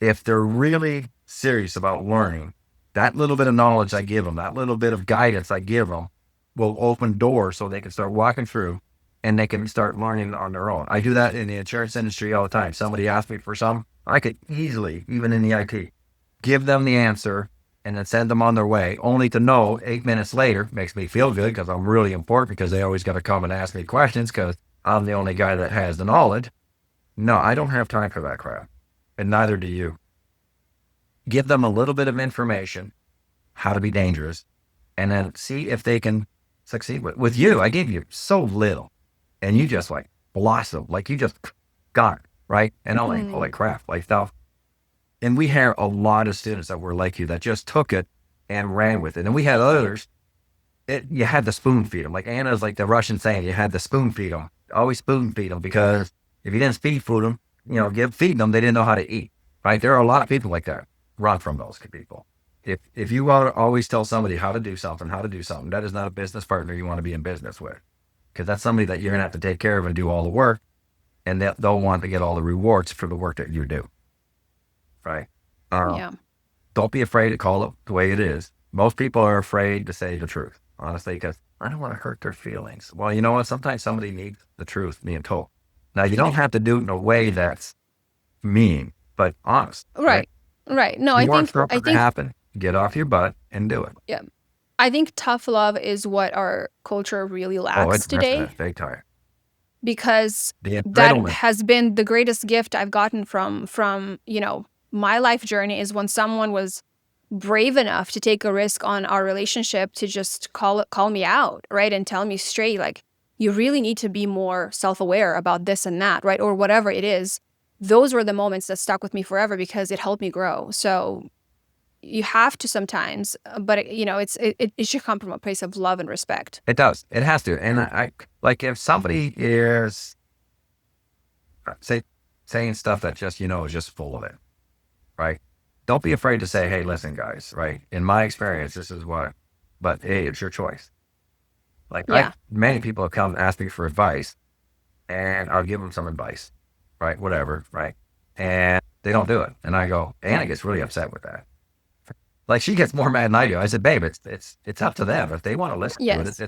if they're really serious about learning, that little bit of knowledge I give them, that little bit of guidance I give them will open doors so they can start walking through and they can start learning on their own. I do that in the insurance industry all the time. Somebody asks me for something, I could easily, even in the IT, give them the answer and then send them on their way, only to know 8 minutes later, makes me feel good because I'm really important because they always got to come and ask me questions because I'm the only guy that has the knowledge. No, I don't have time for that crap. And neither do you. Give them a little bit of information, how to be dangerous, and then see if they can succeed with you. I gave you so little and you just like blossomed, like you just got it, right? And I'm like, holy crap, like stuff. And we had a lot of students that were like you that just took it and ran with it. And we had others, you had to spoon feed them. Like Anna's like the Russian saying, you had to spoon feed them. Always spoon feed them because if you didn't speed food them, feed them, they didn't know how to eat, right? There are a lot of people like that. Run from those people. If you want to always tell somebody how to do something, that is not a business partner you want to be in business with. Because that's somebody that you're going to have to take care of and do all the work. And they'll want to get all the rewards for the work that you do. Right? Yeah. Don't be afraid to call it the way it is. Most people are afraid to say the truth, honestly, because I don't want to hurt their feelings. Well, you know what? Sometimes somebody needs the truth being told. Now, you don't have to do it in a way that's mean, but honest. Right. No, I think to happen. Get off your butt and do it. Yeah. I think tough love is what our culture really lacks today. It's big time. Because that has been the greatest gift I've gotten from my life journey is when someone was brave enough to take a risk on our relationship to just call me out, right? And tell me straight, like, you really need to be more self-aware about this and that, right? Or whatever it is. those were the moments that stuck with me forever because it helped me grow. So you have to sometimes, but it should come from a place of love and respect. It does. It has to. And I like if somebody is saying stuff that just, is just full of it, right? Don't be afraid to say, hey, listen, guys, right? In my experience, this is what, but hey, it's your choice. Like many people have come and asked me for advice, and I'll give them some advice, right? Whatever, right? And they don't do it. And I go, Anna gets really upset with that. Like she gets more mad than I do. I said, babe, it's up to them. If they want to listen to it,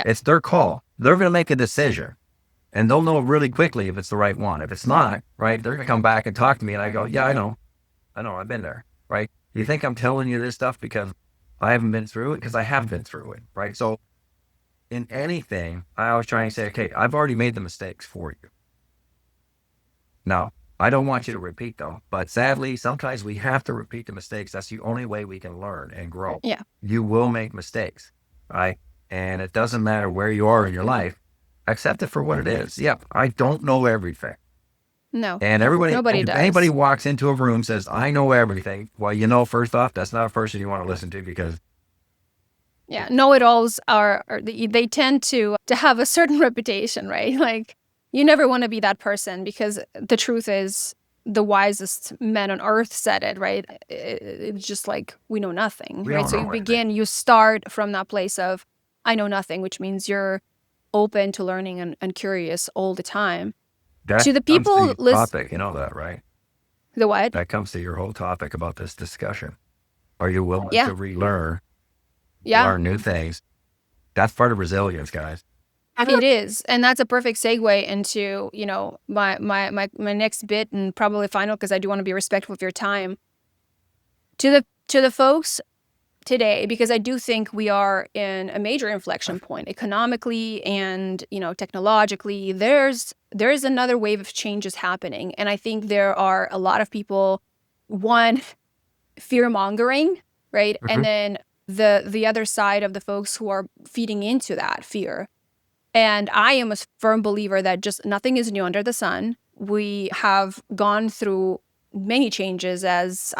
it's their call. They're going to make a decision, and they'll know really quickly if it's the right one. If it's not, right, they're going to come back and talk to me, and I go, yeah, I know, I've been there, right? You think I'm telling you this stuff because I haven't been through it? Because I have been through it, right? So in anything, I always try and say, okay, I've already made the mistakes for you. Now, I don't want you to repeat them, but sadly, sometimes we have to repeat the mistakes. That's the only way we can learn and grow. Yeah. You will make mistakes, right? And it doesn't matter where you are in your life, accept it for what it is. Yeah, I don't know everything. No. And nobody does. Anybody walks into a room, says, I know everything. Well, first off, that's not a person you want to listen to because know-it-alls they tend to have a certain reputation, right? Like you never want to be that person because the truth is the wisest men on earth said it, right? It's just like we know nothing, right? So you start from that place of I know nothing, which means you're open to learning and curious all the time. To the people topic, you know that, right? The what? That comes to your whole topic about this discussion. Are you willing to relearn? Learn new things. That's part of resilience, guys. It is. And that's a perfect segue into, my next bit and probably final, because I do want to be respectful of your time. To the folks today, because I do think we are in a major inflection point economically and, technologically. There's another wave of changes happening. And I think there are a lot of people, one, fear-mongering, right? Mm-hmm. And then the other side of the folks who are feeding into that fear. And I am a firm believer that just nothing is new under the sun. We have gone through many changes just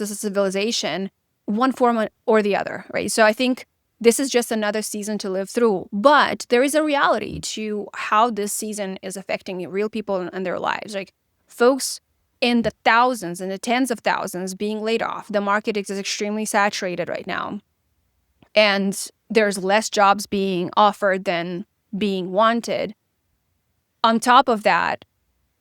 as a civilization, one form or the other, right? So I think this is just another season to live through. But there is a reality to how this season is affecting real people and their lives. Like folks in the thousands and the tens of thousands being laid off. The market is extremely saturated right now. And there's less jobs being offered than being wanted. On top of that,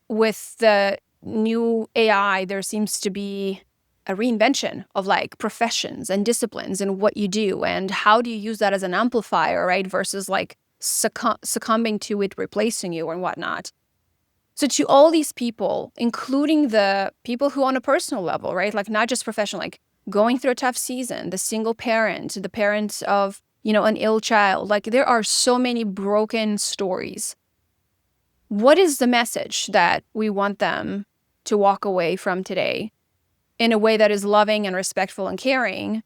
with the new AI, there seems to be a reinvention of like professions and disciplines and what you do and how do you use that as an amplifier, right? Versus like succumbing to it, replacing you and whatnot. So to all these people, including the people who on a personal level, right? Like not just professional, like going through a tough season, the single parent, the parent of, an ill child, like there are so many broken stories. What is the message that we want them to walk away from today in a way that is loving and respectful and caring,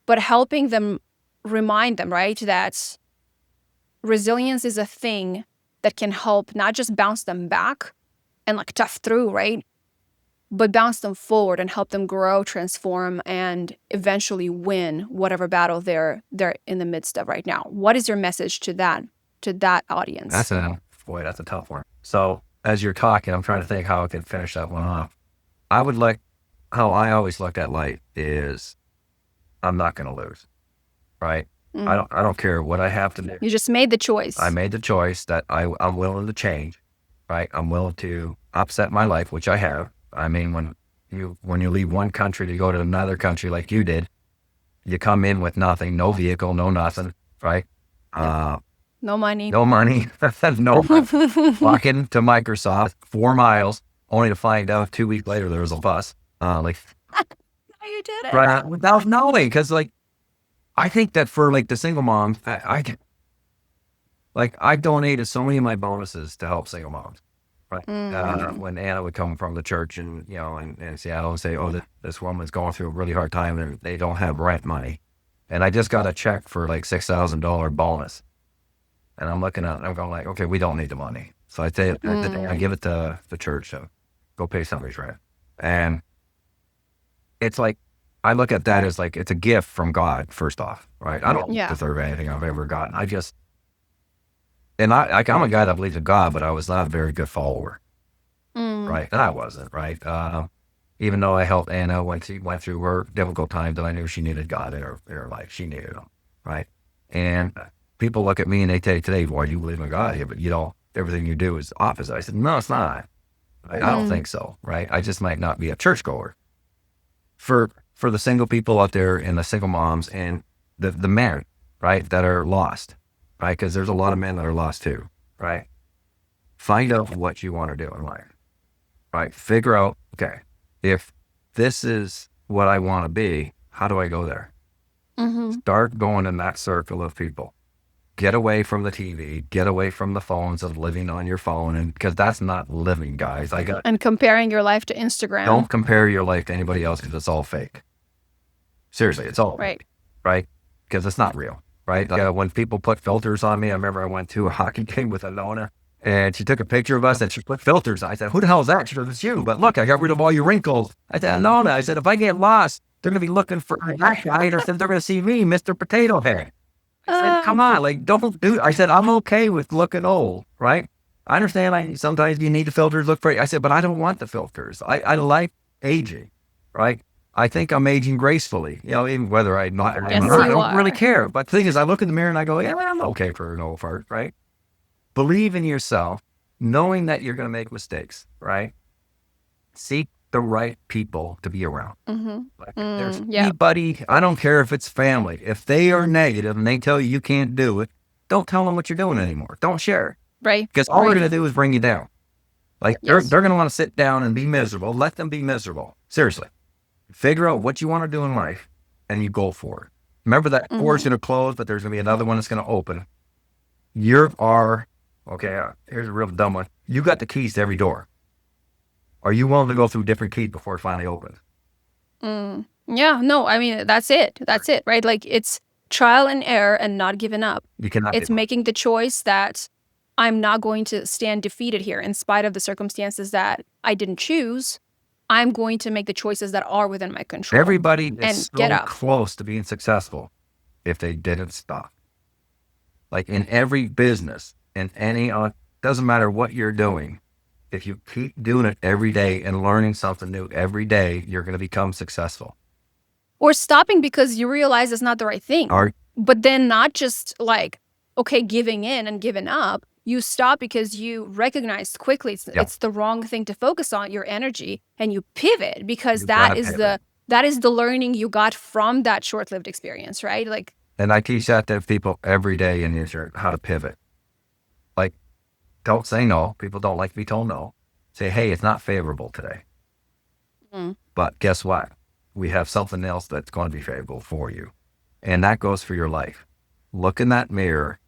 but helping them remind them, right, that resilience is a thing that can help not just bounce them back and like tough through, right? But bounce them forward and help them grow, transform, and eventually win whatever battle they're in the midst of right now. What is your message to that audience? That's a tough one. So as you're talking, I'm trying to think how I can finish that one off. How I always looked at life is I'm not going to lose, right? Mm. I don't care what I have to do. You just made the choice. I made the choice that I'm willing to change, right? I'm willing to upset my life, which I have. I mean, when you leave one country to go to another country like you did, you come in with nothing, no vehicle, no nothing, right? No money. No money. No money. Walking to Microsoft 4 miles, only to find out 2 weeks later there was a bus. You did it. Right, without knowing, because I think that for the single moms, I donated so many of my bonuses to help single moms. Right. Mm-hmm. When Anna would come from the church and, in Seattle and say, oh, this woman's going through a really hard time and they don't have rent money. And I just got a check for $6,000 bonus. And I'm looking at it and I'm going okay, we don't need the money. So I give it to the church. So Go pay somebody's rent. And it's like, I look at that as like, it's a gift from God, first off, right? I don't deserve anything I've ever gotten. I'm a guy that believes in God, but I was not a very good follower, right? And I wasn't, right? Even though I helped Anna when she went through her difficult times, and I knew she needed God in her life. She needed him, right? And people look at me and they say today, "Why do you believe in God?" Yeah, but everything you do is opposite. I said, no, it's not. I don't think so, right? I just might not be a churchgoer. For the single people out there and the single moms and the men, right, that are lost, right? Because there's a lot of men that are lost too, right? Find out what you want to do in life, right? Figure out, okay, if this is what I want to be, how do I go there? Start going in that circle of people. Get away from the TV, get away from the phones of living on your phone, and because that's not living, guys. And comparing your life to Instagram. Don't compare your life to anybody else because it's all fake. Seriously, it's all fake, right? Because it's not real, right? Like, when people put filters on me, I remember I went to a hockey game with Alona, and she took a picture of us and she put filters on. I said, "Who the hell is that?" She goes, "It's you. But look, I got rid of all your wrinkles." I said, "Alona," I said, "if I get lost, they're going to be looking for that guy." I said, "They're going to see me, Mr. Potato Head." I said, "Come on, like, don't do." I said, "I'm okay with looking old, right? I understand sometimes you need the filters look pretty." I said, "But I don't want the filters. I like aging, right? I think I'm aging gracefully, even whether I don't really care. But the thing is, I look in the mirror and I go, yeah, I'm okay for an old fart, right? Believe in yourself, knowing that you're going to make mistakes, right? Seek the right people to be around. Like, there's anybody, I don't care if it's family, if they are negative and they tell you can't do it, don't tell them what you're doing anymore. Don't share. Right. Because all they're going to do is bring you down. Like, they're going to want to sit down and be miserable. Let them be miserable. Seriously. Figure out what you want to do in life and you go for it. Remember that door's going to close, but there's going to be another one that's going to open. Here's a real dumb one. You got the keys to every door. Are you willing to go through different keys before it finally opens? Yeah, no, I mean, that's it. That's it, right? Like, it's trial and error and not giving up. You cannot. It's making the choice that I'm not going to stand defeated here in spite of the circumstances that I didn't choose. I'm going to make the choices that are within my control. Everybody is so close to being successful if they didn't stop. Like, in every business, in any, doesn't matter what you're doing. If you keep doing it every day and learning something new every day, you're going to become successful. Or stopping because you realize it's not the right thing. But then not just like, okay, giving in and giving up. You stop because you recognize quickly it's the wrong thing to focus on, your energy, and you pivot because that is the learning you got from that short-lived experience, right? Like, and I teach that to people every day in here, how to pivot. Like, don't say no. People don't like to be told no. Say, hey, it's not favorable today. But guess what? We have something else that's going to be favorable for you. And that goes for your life. Look in that mirror,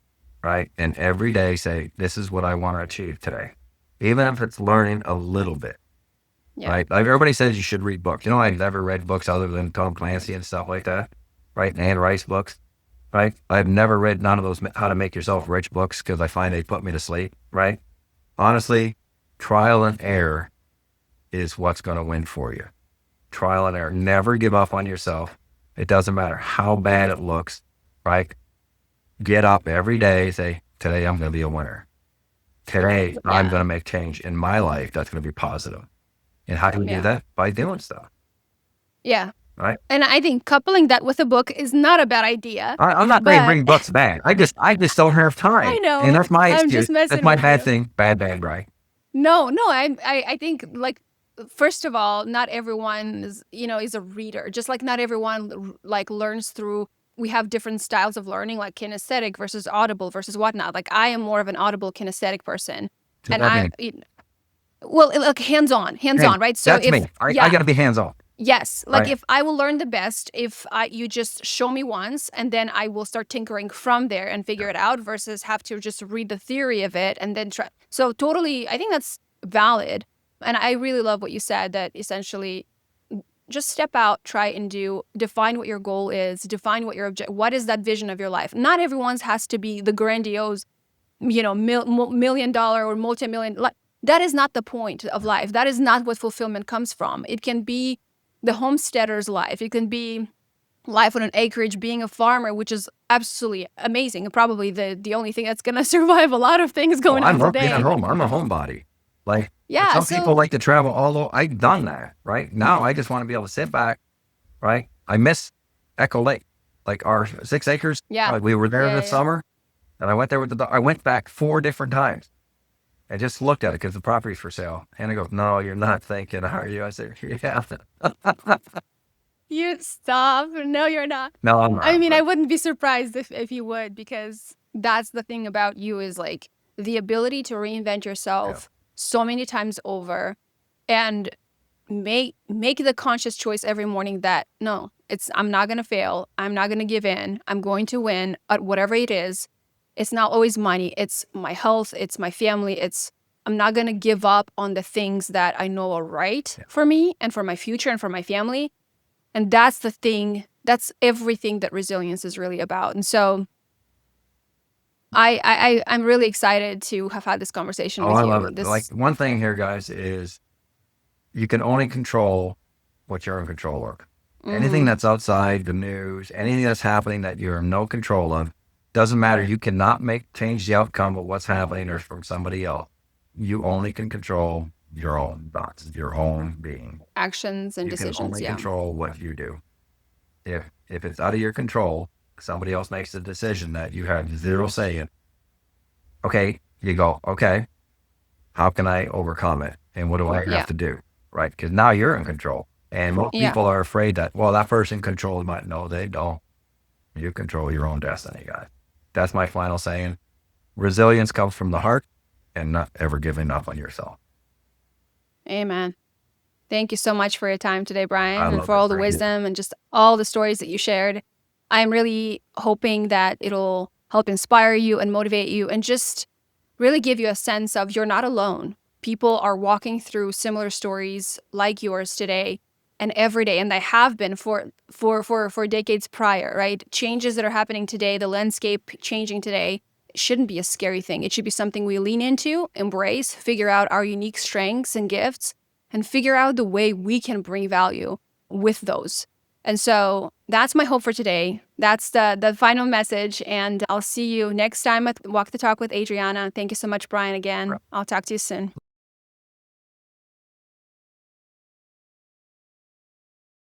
right? And every day say, this is what I want to achieve today. Even if it's learning a little bit, right? Like, everybody says you should read books. I've never read books other than Tom Clancy and stuff like that, right? And Anne Rice books. Right? I've never read none of those How to Make Yourself Rich books because I find they put me to sleep, right? Honestly, trial and error is what's going to win for you. Trial and error. Never give up on yourself. It doesn't matter how bad it looks, right? Get up every day, say, today I'm going to be a winner. Today I'm going to make change in my life that's going to be positive. And how can you do that? By doing stuff. Yeah. Right. And I think coupling that with a book is not a bad idea. I'm not saying bring books back. I just don't have time. I know. And that's my excuse. That's my bad thing. Bad, right? No. I think, like, first of all, not everyone is a reader. Just like not everyone like learns through. We have different styles of learning, like kinesthetic versus audible versus whatnot. Like, I am more of an audible kinesthetic person, and like hands-on, right? So that's me. I got to be hands-on. Yes. Like, if I will learn the best, if you just show me once and then I will start tinkering from there and figure it out versus have to just read the theory of it and then try. So totally, I think that's valid. And I really love what you said, that essentially just step out, try and define what your goal is, define what your what is that vision of your life. Not everyone's has to be the grandiose, $1 million or multi-million. that is not the point of life. That is not what fulfillment comes from. It can be the homesteader's life. It can be life on an acreage, being a farmer, which is absolutely amazing. And probably the only thing that's going to survive a lot of things going I on love being at today. home. I'm a homebody. Like, Yeah. some people like to travel all over. I've done that, right? Now I just want to be able to sit back, right? I miss Echo Lake, like our 6 acres. Yeah. We were there Yeah, this yeah. summer, and I went there with the dog. I went back 4 different times. I just looked at it because the property's for sale. And I go, no, you're not thinking, are you? I said, yeah. You stop. No, you're not. No, I'm not. I mean, I wouldn't be surprised if you would, because that's the thing about you, is like the ability to reinvent yourself so many times over and make the conscious choice every morning that no, I'm not going to fail. I'm not going to give in. I'm going to win at whatever it is. It's not always money. It's my health. It's my family. I'm not going to give up on the things that I know are right for me and for my future and for my family. And that's the thing. That's everything that resilience is really about. And so I'm really excited to have had this conversation with I you. love it. Like, one thing here, guys, is you can only control what you're in control of. Anything that's outside the news, anything that's happening that you're in no control of, doesn't matter. You cannot change the outcome of what's happening or from somebody else. You only can control your own thoughts, your own being. Actions and decisions. You can only control what you do. If it's out of your control, somebody else makes a decision that you have zero say in. Okay, you go, okay, how can I overcome it? And what do I have to do? Right? Because now you're in control. And most people are afraid that, well, that person controls my. No, they don't. You control your own destiny, guys. That's my final saying. Resilience comes from the heart and not ever giving up on yourself. Amen. Thank you so much for your time today, Bryan, and for it. all the Thank you. wisdom and just all the stories that you shared. I'm really hoping that it'll help inspire you and motivate you and just really give you a sense of you're not alone. People are walking through similar stories like yours today and every day, and they have been for decades prior, right? Changes that are happening today, the landscape changing today, shouldn't be a scary thing. It should be something we lean into, embrace, figure out our unique strengths and gifts, and figure out the way we can bring value with those. And so that's my hope for today. That's the final message. And I'll see you next time at Walk the Talk with Adriana. Thank you so much, Bryan, again. I'll talk to you soon.